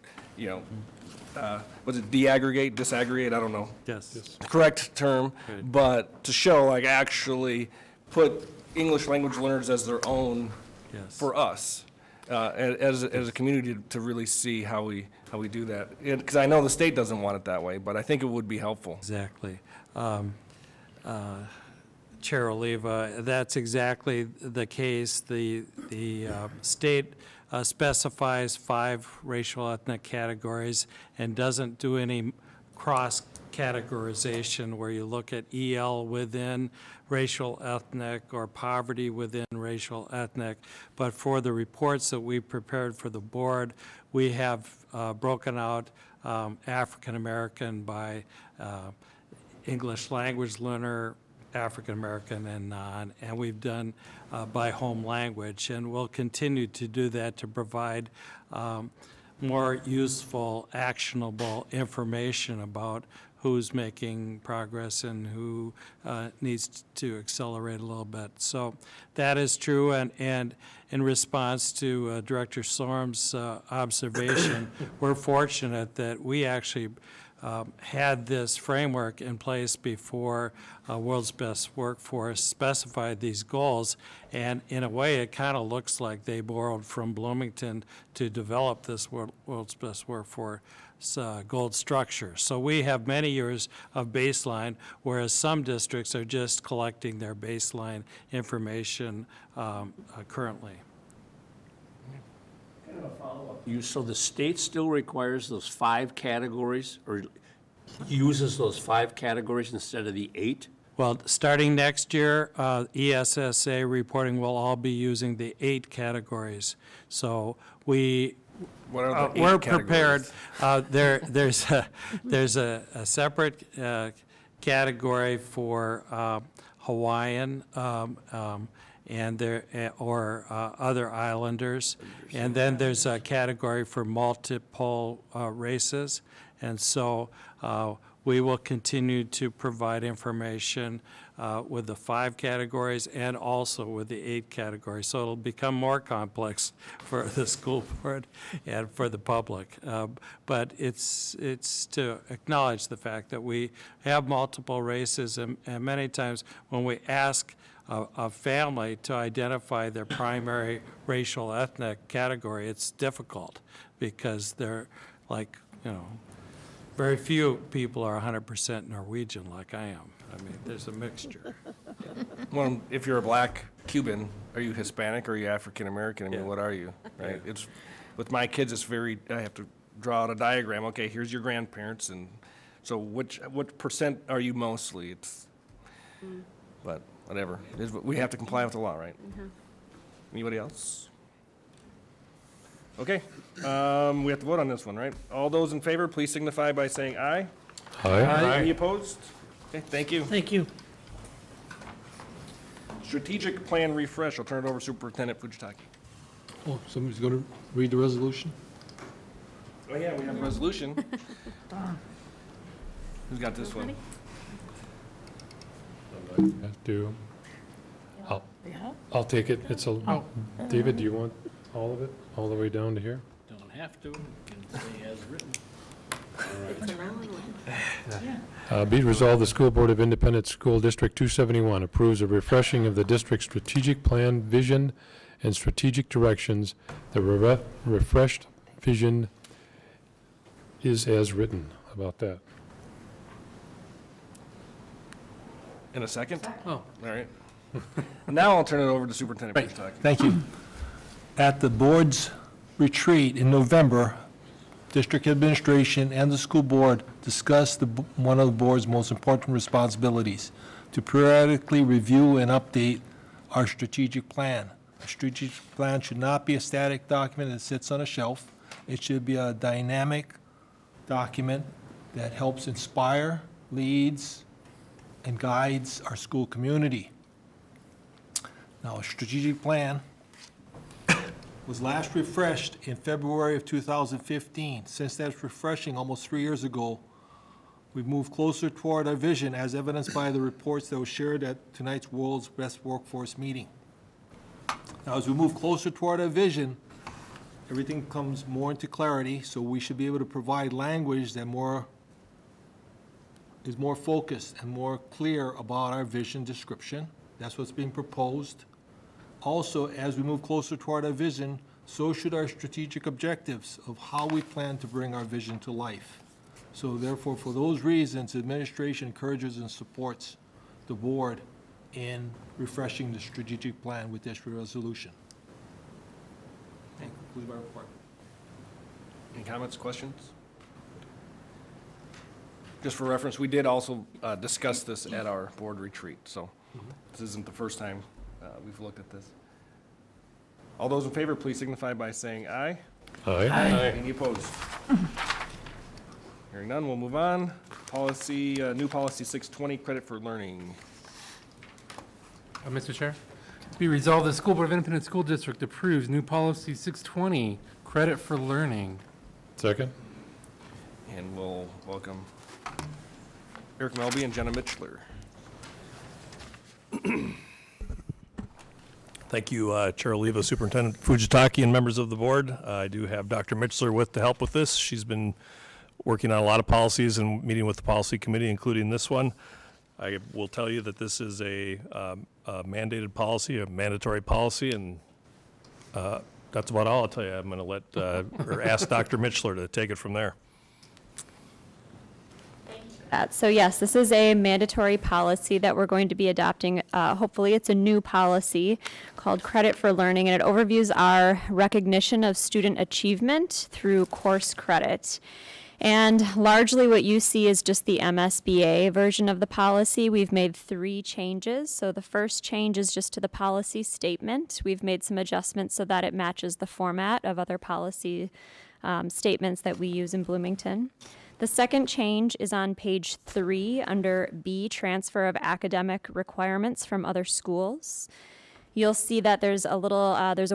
was it disaggregate, I don't know. Yes. Correct term, Right. but to show, like, actually put English language learners as their own Yes. for us, as a community to really see how we do that. Because I know the state doesn't want it that way, but I think it would be helpful. Exactly. Chair Oliva, that's exactly the case. The state specifies 5 racial ethnic categories and doesn't do any cross-categorization where you look at EL within racial ethnic or poverty within racial ethnic. But for the reports that we prepared for the board, we have broken out African American by English language learner, African American and non, and we've done by home language, and we'll continue to do that to provide more useful, actionable information about who's making progress and who needs to accelerate a little bit. So that is true, and in response to Director Sorm's observation, we're fortunate that we actually had this framework in place before World's Best Workforce specified these goals, and in a way, it kind of looks like they borrowed from Bloomington to develop this World's Best Workforce goal structure. So we have many years of baseline, whereas some districts are just collecting their baseline information currently. So the state still requires those 5 categories, or uses those 5 categories instead of the 8? Well, starting next year, ESSA reporting will all be using the 8 categories. So What are the 8 we're categories? prepared. There's a separate category for Hawaiian and other islanders, and then there's a category for multiple races, and so we will continue to provide information with the 5 categories and also with the 8 categories. So it'll become more complex for the school board and for the public. But it's to acknowledge the fact that we have multiple races, and many times when we ask a family to identify their primary racial ethnic category, it's difficult because they're like, very few people are 100% Norwegian like I am. I mean, there's a mixture. Well, if you're a black Cuban, are you Hispanic or are you African American? I mean, Yeah. what are you, right? It's, with my kids, I have to draw out a diagram. Okay, here's your grandparents, and so what percent are you mostly? It's, but whatever. We have to comply with the law, right? Anybody else? Okay, we have to vote on this one, right? All those in favor, please signify by saying aye. Aye. Any opposed? Okay, thank you. Thank you. Strategic plan refresh, I'll turn it over to Superintendent Fujitaki. Oh, somebody's going to read the resolution? Oh, yeah, we have a resolution. Who's got this one? I'll take it. It's a, David, do you want all of it, all the way down to here? Don't have to, can say as written. Be it resolved, the School Board of Independent School District 271 approves a refreshing of the district's strategic plan, vision, and strategic directions. The refreshed vision is as written. How about that? In a second? Oh. All right. Now I'll turn it over to Superintendent Fujitaki. Thank you. At the board's retreat in November, district administration and the school board discussed one of the board's most important responsibilities, to periodically review and update our strategic plan. A strategic plan should not be a static document that sits on a shelf. It should be a dynamic document that helps inspire, leads, and guides our school community. Now, a strategic plan was last refreshed in February of 2015. Since that's refreshing almost 3 years ago, we've moved closer toward our vision, as evidenced by the reports that were shared at tonight's World's Best Workforce meeting. Now, as we move closer toward our vision, everything comes more into clarity, so we should be able to provide language that is more focused and more clear about our vision description. That's what's being proposed. Also, as we move closer toward our vision, so should our strategic objectives of how we plan to bring our vision to life. So therefore, for those reasons, administration encourages and supports the board in refreshing the strategic plan with this resolution. That concludes my report. Any comments, questions? Just for reference, we did also discuss this at our board retreat, so this isn't the first time we've looked at this. All those in favor, please signify by saying aye. Aye. Any opposed? Hearing none, we'll move on. Policy, new policy 620, credit for learning. Mr. Chair, be resolved, the School Board of Independent School District approves new policy 620, credit for learning. Second? And we'll welcome Eric Melby and Jenna Mitchler. Thank you, Chair Oliva, Superintendent Fujitaki, and members of the board. I do have Dr. Mitchler to help with this. She's been working on a lot of policies and meeting with the policy committee, including this one. I will tell you that this is a mandated policy, a mandatory policy, and that's about all I'll tell you. I'm going to let or ask Dr. Mitchler to take it from there. So yes, this is a mandatory policy that we're going to be adopting. Hopefully, it's a new policy called Credit for Learning, and it overviews our recognition of student achievement through course credit. And largely what you see is just the MSBA version of the policy. We've made 3 changes. So the first change is just to the policy statement. We've made some adjustments so that it matches the format of other policy statements that we use in Bloomington. The second change is on page 3 under B, transfer of academic requirements from other schools. You'll see that there's a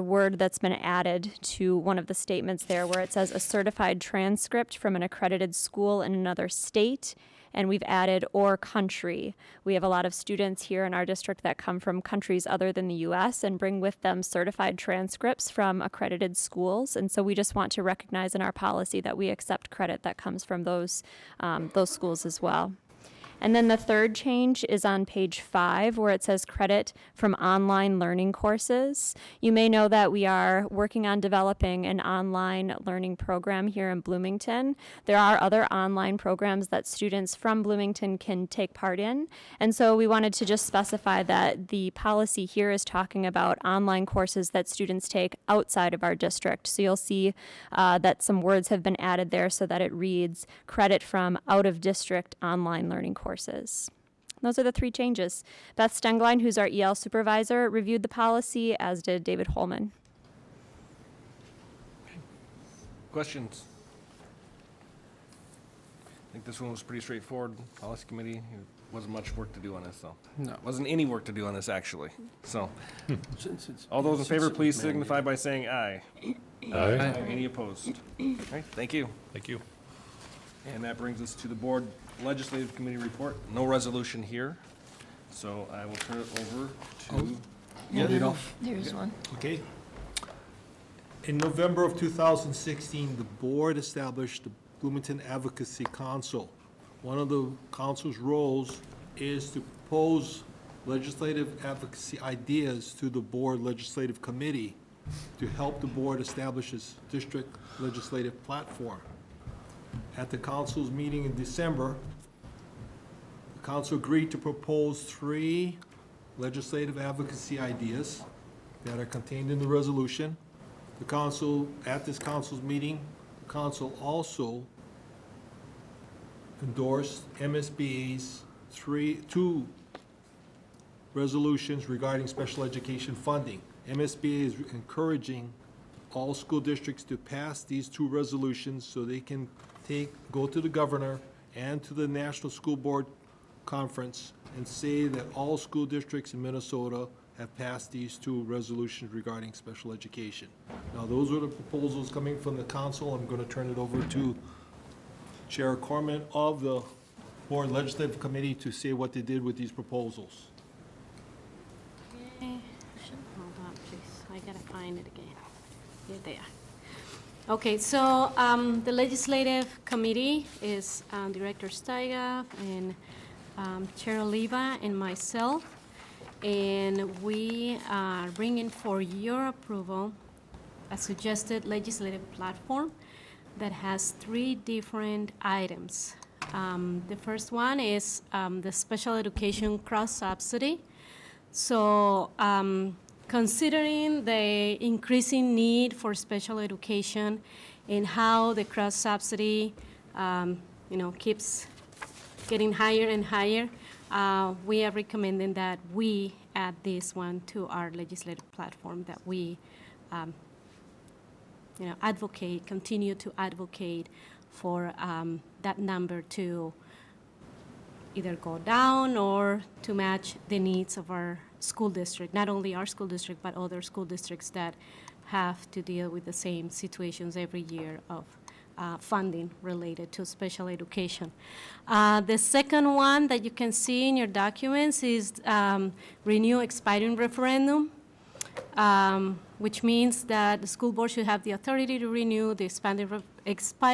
word that's been added to one of the statements there where it says a certified transcript from an accredited school in another state, and we've added or country. We have a lot of students here in our district that come from countries other than the U.S. and bring with them certified transcripts from accredited schools, and so we just want to recognize in our policy that we accept credit that comes from those schools as well. And then the third change is on page 5, where it says credit from online learning courses. You may know that we are working on developing an online learning program here in Bloomington. There are other online programs that students from Bloomington can take part in. And so we wanted to just specify that the policy here is talking about online courses that students take outside of our district. So you'll see that some words have been added there so that it reads credit from out-of-district online learning courses. Those are the three changes. Beth Stenglein, who's our EL supervisor, reviewed the policy, as did David Holman. Questions? I think this one was pretty straightforward. Policy committee, there wasn't much work to do on this, though. No. Wasn't any work to do on this, actually. So, Since it's- all those in since favor, it was please mandated. signify by saying aye. Aye. Any opposed? All right, thank you. Thank you. And that brings us to the board legislative committee report. No resolution here, so I will turn it over to. There's one. Okay. In November of 2016, the board established the Bloomington Advocacy Council. One of the council's roles is to propose legislative advocacy ideas to the board legislative committee to help the board establish its district legislative platform. At the council's meeting in December, the council agreed to propose 3 legislative advocacy ideas that are contained in the resolution. The council, at this council's meeting, the council also endorsed MSBA's 2 resolutions regarding special education funding. MSBA is encouraging all school districts to pass these 2 resolutions so they can go to the governor and to the National School Board Conference and say that all school districts in Minnesota have passed these 2 resolutions regarding special education. Now, those are the proposals coming from the council. I'm going to turn it over to Chair Corman of the Board Legislative Committee to say what they did with these proposals. Okay. Hold on, please. I gotta find it again. Here they are. Okay, so the Legislative Committee is Director Steiger and Chair Oliva and myself. And we are bringing for your approval a suggested legislative platform that has 3 different items. The first one is the special education cross-subsidy. So considering the increasing need for special education and how the cross-subsidy keeps getting higher and higher, we are recommending that we add this one to our legislative platform, that we continue to advocate for that number to either go down or to match the needs of our school district, not only our school district, but other school districts that have to deal with the same situations every year of funding related to special education. The second one that you can see in your documents is renew expiring referendum, which means that the school board should have the authority to renew the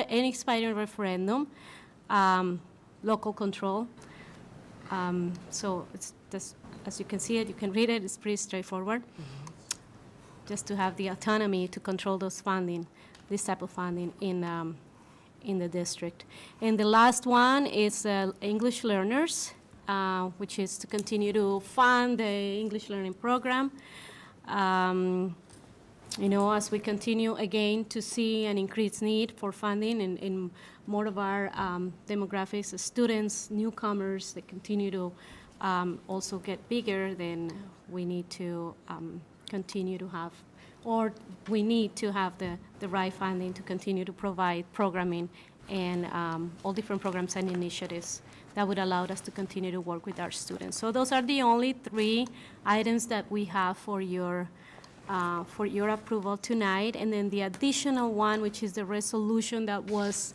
any expiring referendum, local control. So it's just, as you can see it, you can read it, it's pretty straightforward. Just to have the autonomy to control those funding, this type of funding in the district. And the last one is English learners, which is to continue to fund the English learning program. As we continue again to see an increased need for funding in more of our demographics, students, newcomers, that continue to also get bigger, then we need to continue to have, or we need to have the right funding to continue to provide programming and all different programs and initiatives that would allow us to continue to work with our students. So those are the only 3 items that we have for your approval tonight. And then the additional one, which is the resolution that was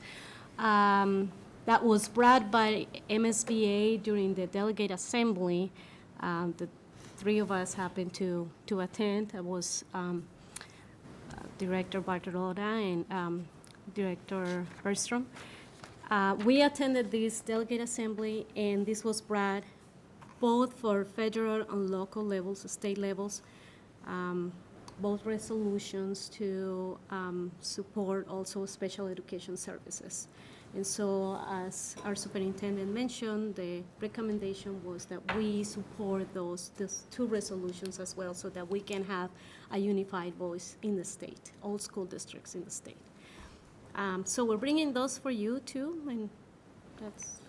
brought by MSBA during the delegate assembly. The 3 of us happened to attend. That was Director Bartolotta and Director Bergstrom. We attended this delegate assembly, and this was brought both for federal and local levels, state levels, both resolutions to support also special education services. And so, as our superintendent mentioned, the recommendation was that we support these 2 resolutions as well, so that we can have a unified voice in the state, all school districts in the state. So we're bringing those for you too, and that's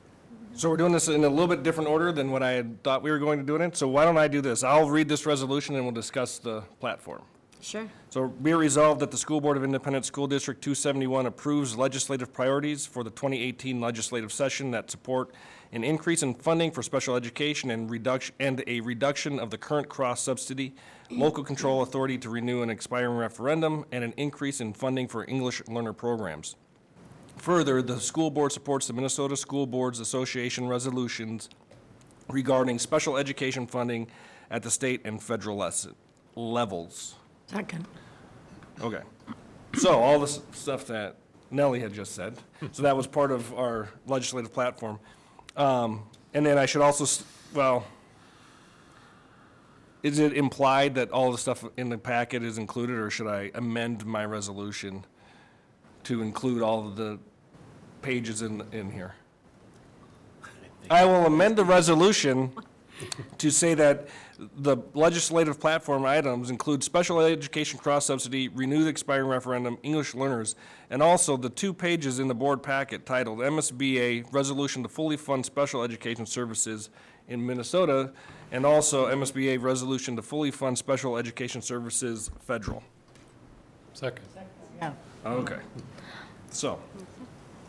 So we're doing this in a little bit different order than what I had thought we were going to do it in. So why don't I do this? I'll read this resolution and we'll discuss the platform. Sure. So be it resolved that the School Board of Independent School District 271 approves legislative priorities for the 2018 legislative session that support an increase in funding for special education and a reduction of the current cross-subsidy, local control authority to renew an expiring referendum, and an increase in funding for English learner programs. Further, the school board supports the Minnesota School Boards Association resolutions regarding special education funding at the state and federal levels. Second. Okay. So all this stuff that Nellie had just said, so that was part of our legislative platform. And then I should also, well, is it implied that all the stuff in the packet is included, or should I amend my resolution to include all of the pages in here? I will amend the resolution to say that the legislative platform items include special education cross-subsidy, renew the expiring referendum, English learners, and also the 2 pages in the board packet titled MSBA Resolution to Fully Fund Special Education Services in Minnesota, and also MSBA Resolution to Fully Fund Special Education Services Federal. Second. Yeah. Okay. So,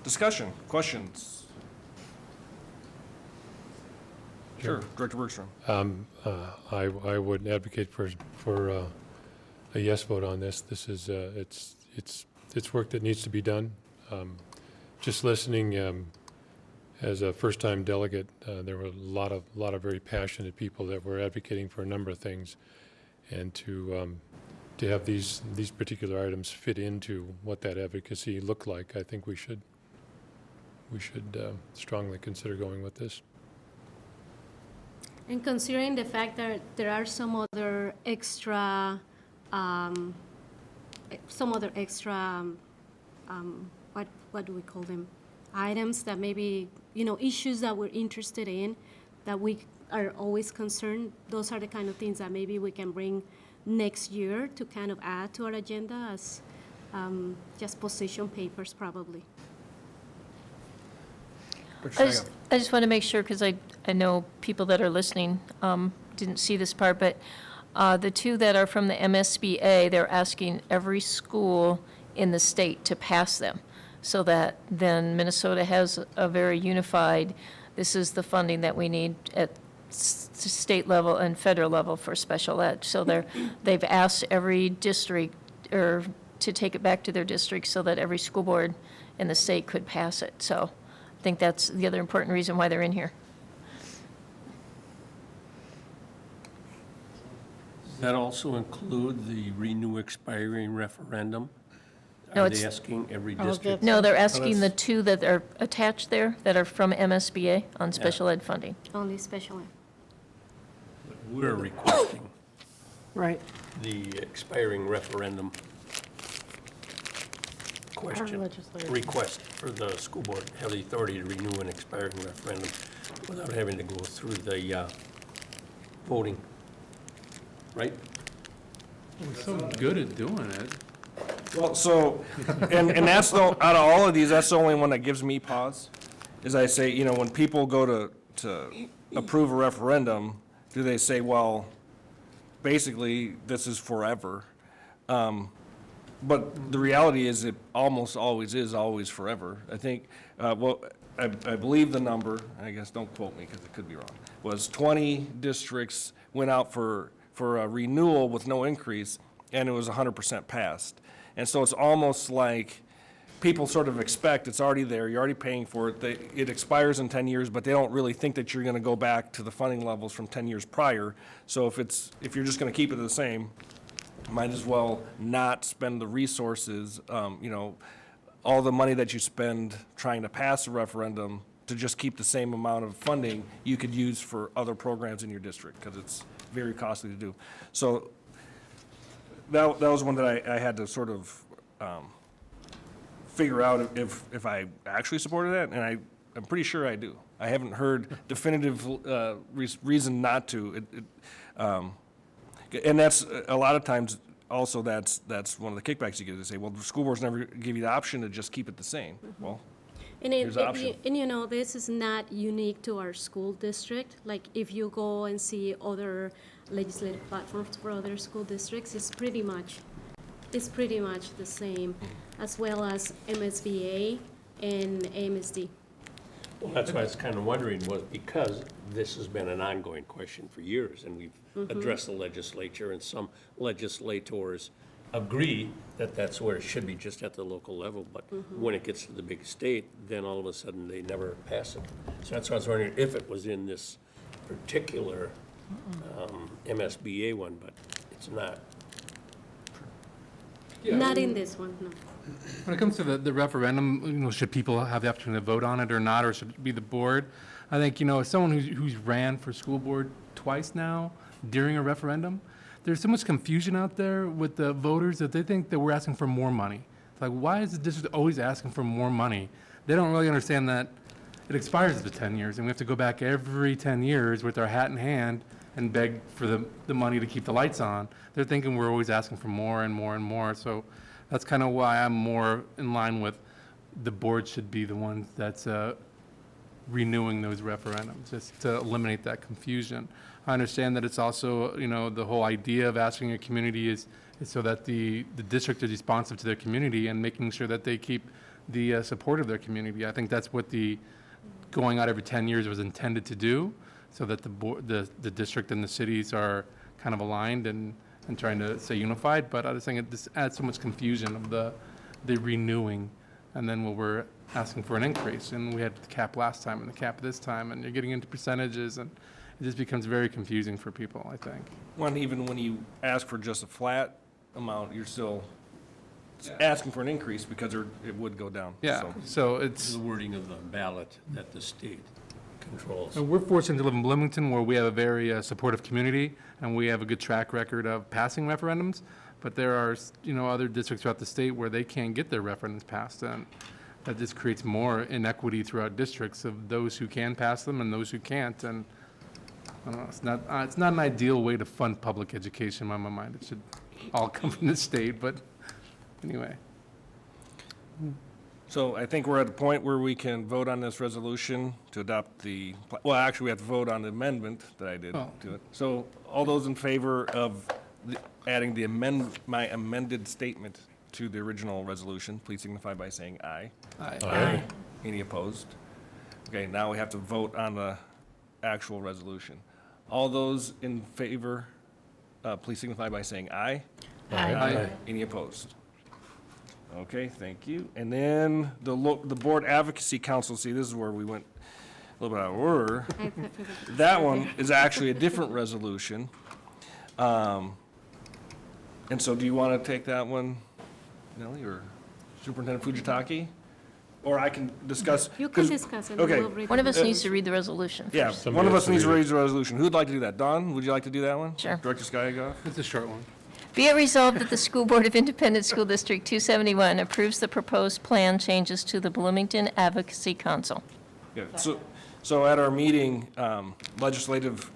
discussion, questions? Sure, Director Bergstrom. I would advocate for a yes vote on this. This is, it's work that needs to be done. Just listening, as a first-time delegate, there were a lot of very passionate people that were advocating for a number of things, and to have these particular items fit into what that advocacy looked like, I think we should strongly consider going with this. And considering the fact that there are some other extra, what do we call them? Items that maybe, issues that we're interested in, that we are always concerned. Those are the kind of things that maybe we can bring next year to kind of add to our agenda as just position papers probably. I just want to make sure, because I know people that are listening didn't see this part, but the 2 that are from the MSBA, they're asking every school in the state to pass them, so that then Minnesota has a very unified, this is the funding that we need at state level and federal level for special ed. So they've asked every district to take it back to their district so that every school board in the state could pass it. So I think that's the other important reason why they're in here. Does that also include the renew expiring referendum? No, Are it's- they asking every district? No, they're asking the 2 that are attached there, that are from MSBA on special ed funding. Only special ed. We're requesting Right. the expiring referendum question, legislative. request for the school board have the authority to renew an expiring referendum without having to go through the voting, right? We're so good at doing it. Well, so, and that's the, out of all of these, that's the only one that gives me pause, is I say, when people go to approve a referendum, do they say, well, basically, this is forever? But the reality is it almost always is always forever. I think, I believe the number, I guess don't quote me because it could be wrong, was 20 districts went out for a renewal with no increase, and it was 100% passed. And so it's almost like people sort of expect it's already there, you're already paying for it, it expires in 10 years, but they don't really think that you're going to go back to the funding levels from 10 years prior. So if you're just going to keep it the same, might as well not spend the resources, all the money that you spend trying to pass a referendum to just keep the same amount of funding you could use for other programs in your district, because it's very costly to do. So that was one that I had to sort of figure out if I actually supported that, and I'm pretty sure I do. I haven't heard definitive reason not to. And that's, a lot of times, also, that's one of the kickbacks you get. They say, well, the school boards never give you the option to just keep it the same. Well, And Here's the option. you know, this is not unique to our school district. Like, if you go and see other legislative platforms for other school districts, it's pretty much the same, as well as MSBA and AMSD. Well, that's why I was kind of wondering, was because this has been an ongoing question for years, and we've addressed the legislature, and some legislators agree that that's where it should be, just at the local level, but when it gets to the big state, then all of a sudden, they never pass it. So that's why I was wondering if it was in this particular MSBA one, but it's not. Not in this one, no. When it comes to the referendum, you know, should people have the opportunity to vote on it or not, or should it be the board? I think, you know, as someone who's ran for school board twice now during a referendum, there's so much confusion out there with the voters that they think that we're asking for more money. It's like, why is the district always asking for more money? They don't really understand that it expires after 10 years, and we have to go back every 10 years with our hat in hand and beg for the money to keep the lights on. They're thinking we're always asking for more and more and more. So that's kind of why I'm more in line with the board should be the ones that's renewing those referendums, just to eliminate that confusion. I understand that it's also, you know, the whole idea of asking a community is so that the district is responsive to their community and making sure that they keep the support of their community. I think that's what the going out every 10 years was intended to do, so that the district and the cities are kind of aligned and trying to stay unified. But I was saying it just adds so much confusion of the renewing, and then when we're asking for an increase, and we had the cap last time and the cap this time, and you're getting into percentages, and it just becomes very confusing for people, I think. Even when you ask for just a flat amount, you're still asking for an increase because it would go down. Yeah, so it's. The wording of the ballot that the state controls. And we're fortunate to live in Bloomington, where we have a very supportive community, and we have a good track record of passing referendums. But there are, you know, other districts throughout the state where they can't get their referendums passed, and that just creates more inequity throughout districts of those who can pass them and those who can't. And I don't know, it's not an ideal way to fund public education in my mind. It should all come from the state, but anyway. So I think we're at the point where we can vote on this resolution to adopt well, actually, we have to vote on the amendment that I did to it. So all those in favor of adding my amended statement to the original resolution, please signify by saying aye. Aye. Aye. Any opposed? Okay, now we have to vote on the actual resolution. All those in favor, please signify by saying aye. Aye. Any opposed? Okay, thank you. And then the Board Advocacy Council, see, this is where we went a little bit out of order. That one is actually a different resolution. And so do you want to take that one, Nellie, or Superintendent Fujitaki? Or I can discuss. You can discuss it. Okay. We'll read One of us it. needs to read the resolution Yeah, first. one of us needs to raise the resolution. Who'd like to do that? Don, would you like to do that one? Sure. Director Skyagoff? It's a short one. Be it resolved that the School Board of Independent School District 271 approves the proposed plan changes to the Bloomington Advocacy Council. Yeah, so at our meeting, legislative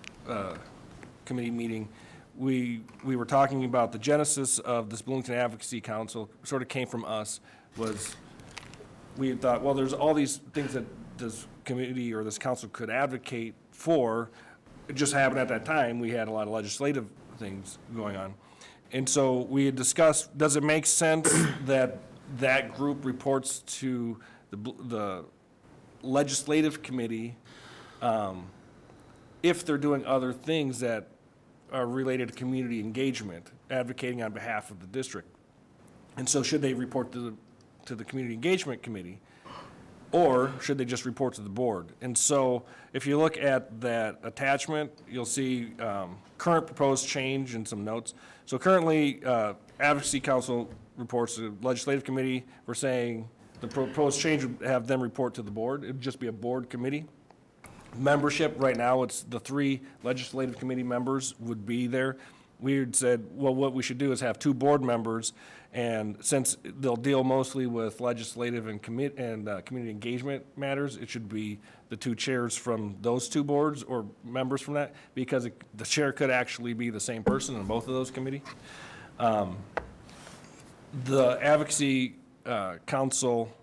committee meeting, we were talking about the genesis of this Bloomington Advocacy Council, sort of came from us, was we had thought, well, there's all these things that this committee or this council could advocate for. It just happened at that time, we had a lot of legislative things going on. And so we had discussed, does it make sense that that group reports to the legislative committee if they're doing other things that are related to community engagement, advocating on behalf of the district? And so should they report to the community engagement committee, or should they just report to the board? And so if you look at that attachment, you'll see current proposed change and some notes. So currently, Advocacy Council reports to the legislative committee. We're saying the proposed change would have them report to the board. It would just be a board committee. Membership, right now, it's the 3 legislative committee members would be there. We had said, well, what we should do is have 2 board members, and since they'll deal mostly with legislative and community engagement matters, it should be the 2 chairs from those 2 boards or members from that, because the chair could actually be the same person in both of those committees. The Advocacy Council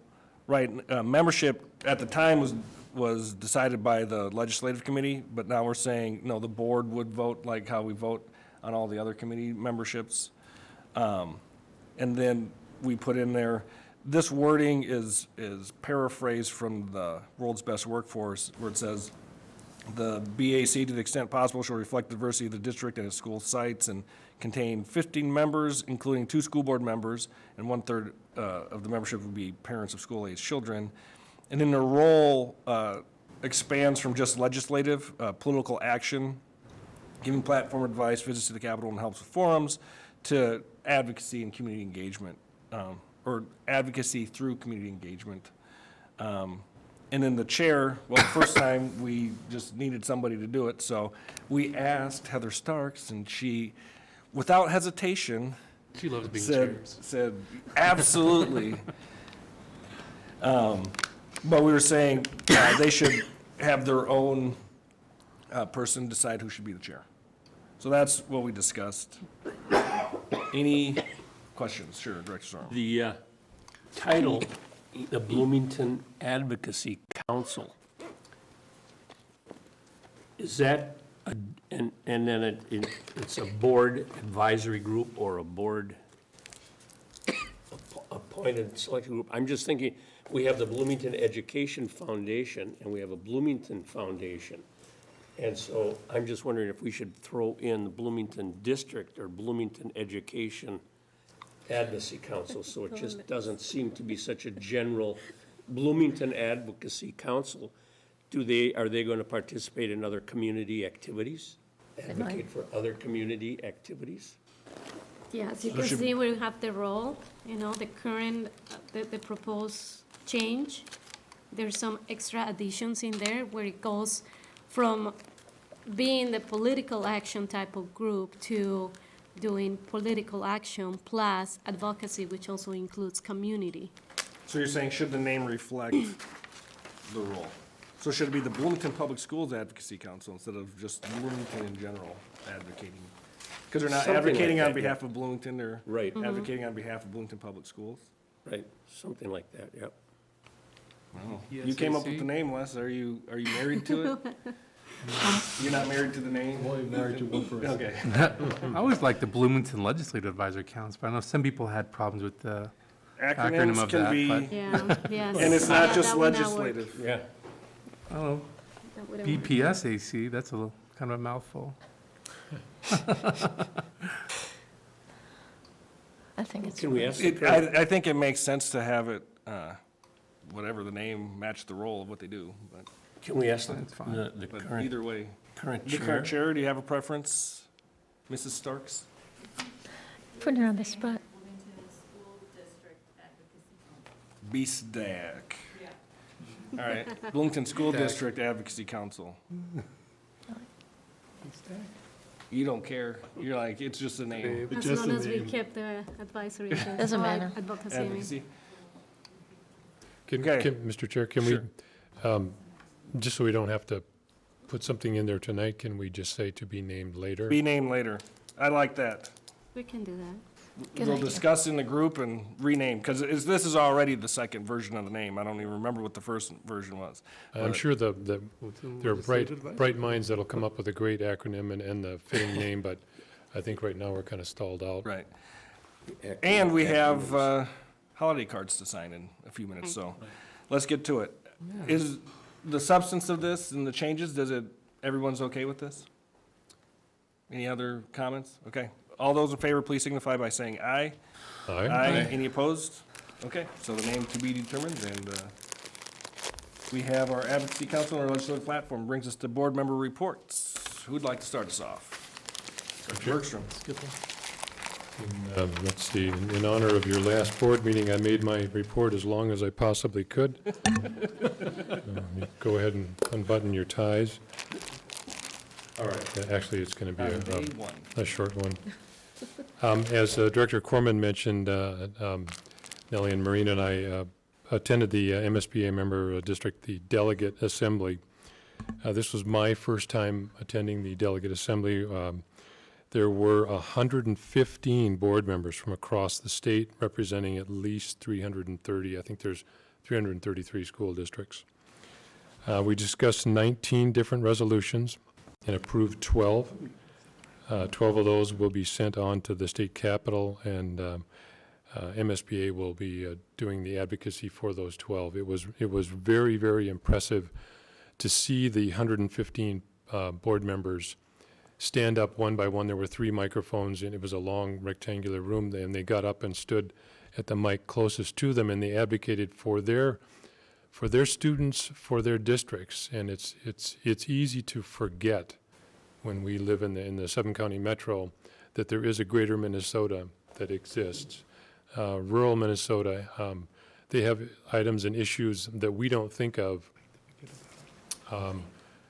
Right, membership at the time was decided by the legislative committee, but now we're saying, no, the board would vote like how we vote on all the other committee memberships. And then we put in there, this wording is paraphrased from the World's Best Workforce, where it says, the BAC, to the extent possible, shall reflect the diversity of the district and its school sites and contain 15 members, including 2 school board members, and 1/3 of the membership would be parents of school-aged children. And then the role expands from just legislative, political action, giving platform advice, visits to the Capitol, and helps with forums, to advocacy and community engagement, or advocacy through community engagement. And then the chair, well, the first time, we just needed somebody to do it, so we asked Heather Starks, and she, without hesitation, She loves being said, absolutely. But we were saying they should have their own person decide who should be the chair. So that's what we discussed. Any questions? Sure, Director Sorrow. The title, the Bloomington Advocacy Council, is that, and then it's a board advisory group or a board appointed select group? I'm just thinking, we have the Bloomington Education Foundation and we have a Bloomington Foundation. And so I'm just wondering if we should throw in the Bloomington District or Bloomington Education Advocacy Council, so it just doesn't seem to be such a general Bloomington Advocacy Council. Are they going to participate in other community activities? Advocate for other community activities? Yes, you can see we have the role, the current, the proposed change. There's some extra additions in there where it goes from being the political action type of group to doing political action plus advocacy, which also includes community. So you're saying, should the name reflect the role? So should it be the Bloomington Public Schools Advocacy Council instead of just Bloomington in general advocating? Because they're not Something like advocating on that, behalf of Bloomington, they're Right. advocating on behalf of Bloomington Public Schools? Right, something like that, yep. Wow. You came up with the name, Les. Are you married to it? You're not married to the name? Only married to one person. Okay. I always liked the Bloomington Legislative Advisory Council, but I know some people had problems with the acronym Acronyms of can that. be, But Yeah, yes. and it's not just That would not work. legislative. Yeah. I don't know, That wouldn't work. BPSAC, that's a little, kind of a mouthful. I think it's. Can we ask? I think it makes sense to have it, whatever the name, match the role of what they do, but. Can we ask That's fine. the But current, either way, current the chair? current chair, do you have a preference, Mrs. Starks? Putting her on the spot. BSDAC. All right, Bloomington School District Advocacy Council. You don't care, you're like, it's just a name. As long as we kept the advisory. Doesn't matter. Advocacy. I mean. Advocacy. Can, Mr. Chair, can we, just so we don't have to put something in there tonight, can we just say to be named later? Be named later. I like that. We can do that. Good We'll idea. discuss in the group and rename, because this is already the second version of the name. I don't even remember what the first version was. I'm sure there are bright minds that'll come up with a great acronym and the fitting name, but I think right now we're kind of stalled out. Right. And we have holiday cards to sign in a few minutes, so let's get to it. Is the substance of this and the changes, everyone's okay with this? Any other comments? Okay. All those in favor, please signify by saying aye. Aye. Any opposed? Okay, so the name to be determined, and we have our advocacy council and our legislative platform. Brings us to board member reports. Who'd like to start us off? Dr. Bergstrom. Let's see, in honor of your last board meeting, I made my report as long as I possibly could. You go ahead and unbutton your ties. All right. Actually, it's going to be Day one. a short one. As Director Corman mentioned, Nellie and Marina and I attended the MSBA member district, the delegate assembly. This was my first time attending the delegate assembly. There were 115 board members from across the state, representing at least 330. I think there's 333 school districts. We discussed 19 different resolutions and approved 12. 12 of those will be sent on to the state capitol, and MSBA will be doing the advocacy for those 12. It was very, very impressive to see the 115 board members stand up one by one. There were 3 microphones, and it was a long rectangular room, and they got up and stood at the mic closest to them, and they advocated for their students, for their districts. And it's easy to forget when we live in the 7-county metro that there is a greater Minnesota that exists. Rural Minnesota, they have items and issues that we don't think of.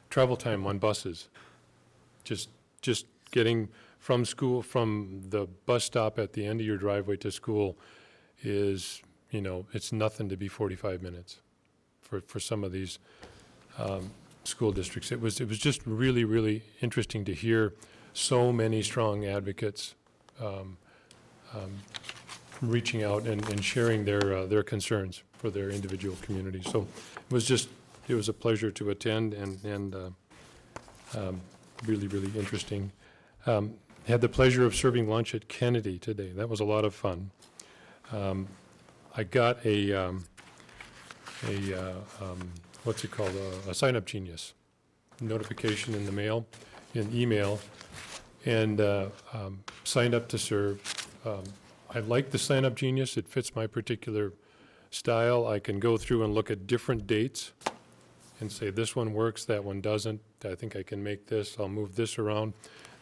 Travel time on buses, just getting from school, from the bus stop at the end of your driveway to school is, it's nothing to be 45 minutes for some of these school districts. It was just really, really interesting to hear so many strong advocates reaching out and sharing their concerns for their individual communities. So it was a pleasure to attend and really, really interesting. Had the pleasure of serving lunch at Kennedy today. That was a lot of fun. I got what's it called, a sign-up genius notification in the mail, in email, and signed up to serve. I like the sign-up genius. It fits my particular style. I can go through and look at different dates and say, this one works, that one doesn't. I think I can make this. I'll move this around.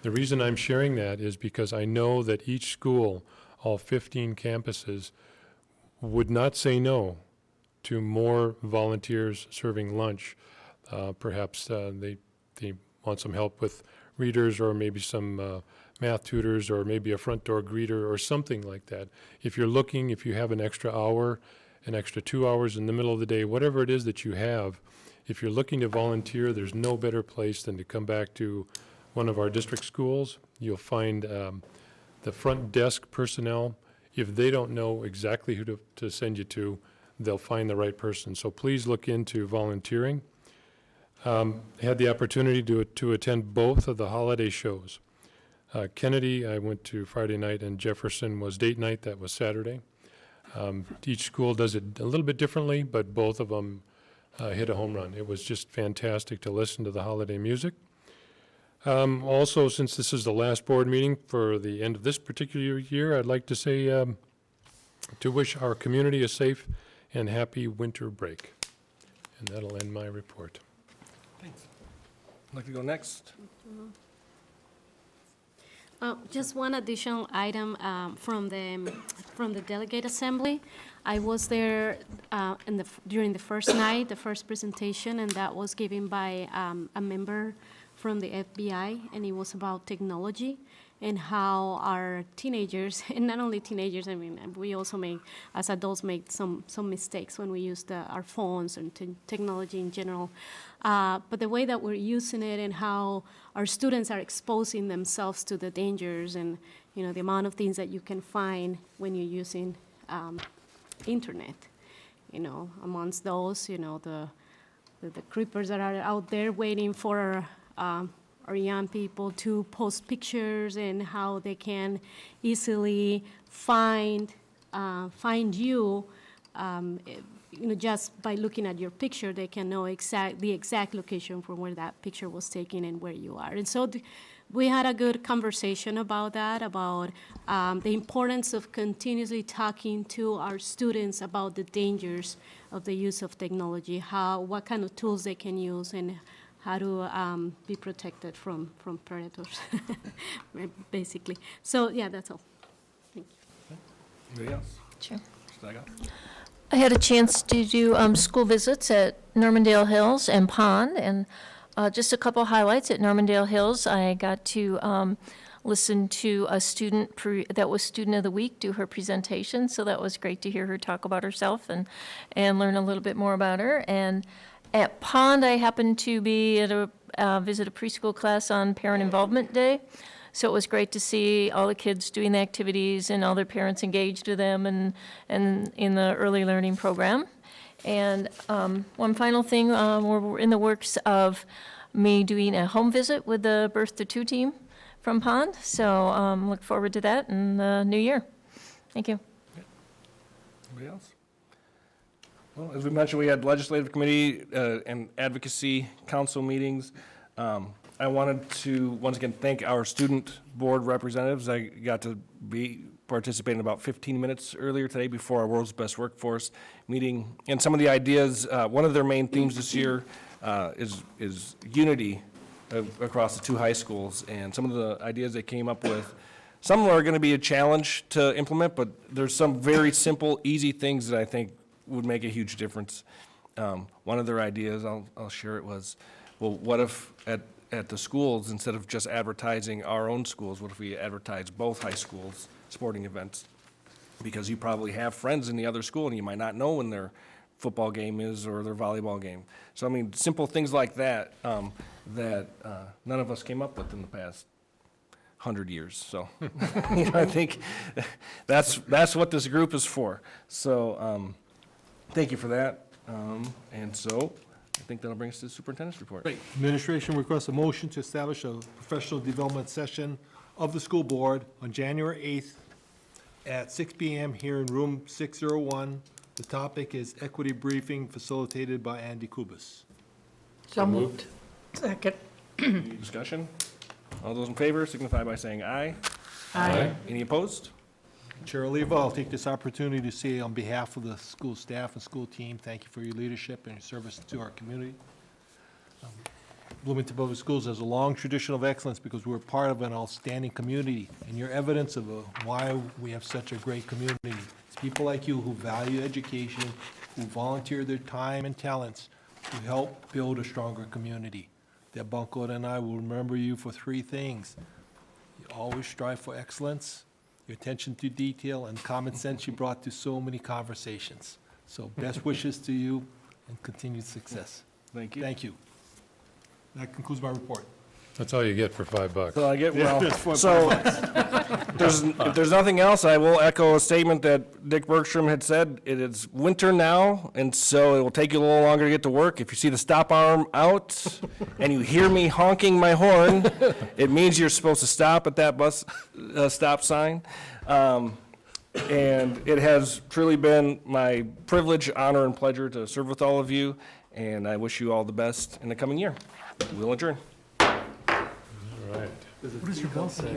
The reason I'm sharing that is because I know that each school, all 15 campuses, would not say no to more volunteers serving lunch. Perhaps they want some help with readers, or maybe some math tutors, or maybe a front door greeter or something like that. If you're looking, if you have an extra hour, an extra 2 hours in the middle of the day, whatever it is that you have, if you're looking to volunteer, there's no better place than to come back to one of our district schools. You'll find the front desk personnel. If they don't know exactly who to send you to, they'll find the right person. So please look into volunteering. Had the opportunity to attend both of the holiday shows. Kennedy, I went to Friday night, and Jefferson was date night. That was Saturday. Each school does it a little bit differently, but both of them hit a home run. It was just fantastic to listen to the holiday music. Also, since this is the last board meeting for the end of this particular year, I'd like to say to wish our community a safe and happy winter break. And that'll end my report. Thanks. I'd like to go next. Just one additional item from the delegate assembly. I was there during the first night, the first presentation, and that was given by a member from the FBI, and it was about technology and how our teenagers, and not only teenagers, I mean, we also as adults, make some mistakes when we use our phones and technology in general. But the way that we're using it and how our students are exposing themselves to the dangers and, the amount of things that you can find when you're using internet. Amongst those, the creepers that are out there waiting for our young people to post pictures, and how they can easily find you. Just by looking at your picture, they can know the exact location from where that picture was taken and where you are. And so we had a good conversation about that, about the importance of continuously talking to our students about the dangers of the use of technology, what kind of tools they can use, and how to be protected from predators, basically. So, yeah, that's all. Thank you. Anybody else? Sure. Staga? I had a chance to do school visits at Normandale Hills and Pond, and just a couple highlights. At Normandale Hills, I got to listen to a student that was Student of the Week do her presentation, so that was great to hear her talk about herself and learn a little bit more about her. And at Pond, I happened to be at visit a preschool class on Parent Involvement Day. So it was great to see all the kids doing the activities and all their parents engaged with them and in the early learning program. And one final thing, we're in the works of me doing a home visit with the Birth to Two team from Pond. So look forward to that in the new year. Thank you. Anybody else? Well, as we mentioned, we had legislative committee and advocacy council meetings. I wanted to, once again, thank our student board representatives. I got to participate in about 15 minutes earlier today before our World's Best Workforce meeting. And some of the ideas, one of their main themes this year is unity across the two high schools. And some of the ideas they came up with, some of them are going to be a challenge to implement, but there's some very simple, easy things that I think would make a huge difference. One of their ideas, I'll share it, was, well, what if at the schools, instead of just advertising our own schools, what if we advertise both high schools' sporting events? Because you probably have friends in the other school, and you might not know when their football game is or their volleyball game. So, I mean, simple things like that, that none of us came up with in the past 100 years. So, I think that's what this group is for. So, thank you for that. And so, I think that'll bring us to the superintendent's report. Great. Administration requests a motion to establish a professional development session of the school board on January 8th at 6 p.m. here in room 601. The topic is equity briefing facilitated by Andy Kubis. So moved. Second. Any discussion? All those in favor signify by saying aye. Aye. Any opposed? Chair Oliva, I'll take this opportunity to say on behalf of the school staff and school team, thank you for your leadership and your service to our community. Bloomington Public Schools has a long tradition of excellence because we're part of an outstanding community, and you're evidence of why we have such a great community. It's people like you who value education, who volunteer their time and talents to help build a stronger community. Deb Bunko and I will remember you for three things. You always strive for excellence, your attention to detail, and common sense you brought to so many conversations. So best wishes to you and continued success. Thank you. Thank you. That concludes my report. That's all you get for $5. So I get, well, so, if there's nothing else, I will echo a statement that Dick Bergstrom had said. It is winter now, and so it will take you a little longer to get to work. If you see the stop arm out and you hear me honking my horn, it means you're supposed to stop at that bus stop sign. And it has truly been my privilege, honor, and pleasure to serve with all of you, and I wish you all the best in the coming year. We'll adjourn. All right. What does your bell say?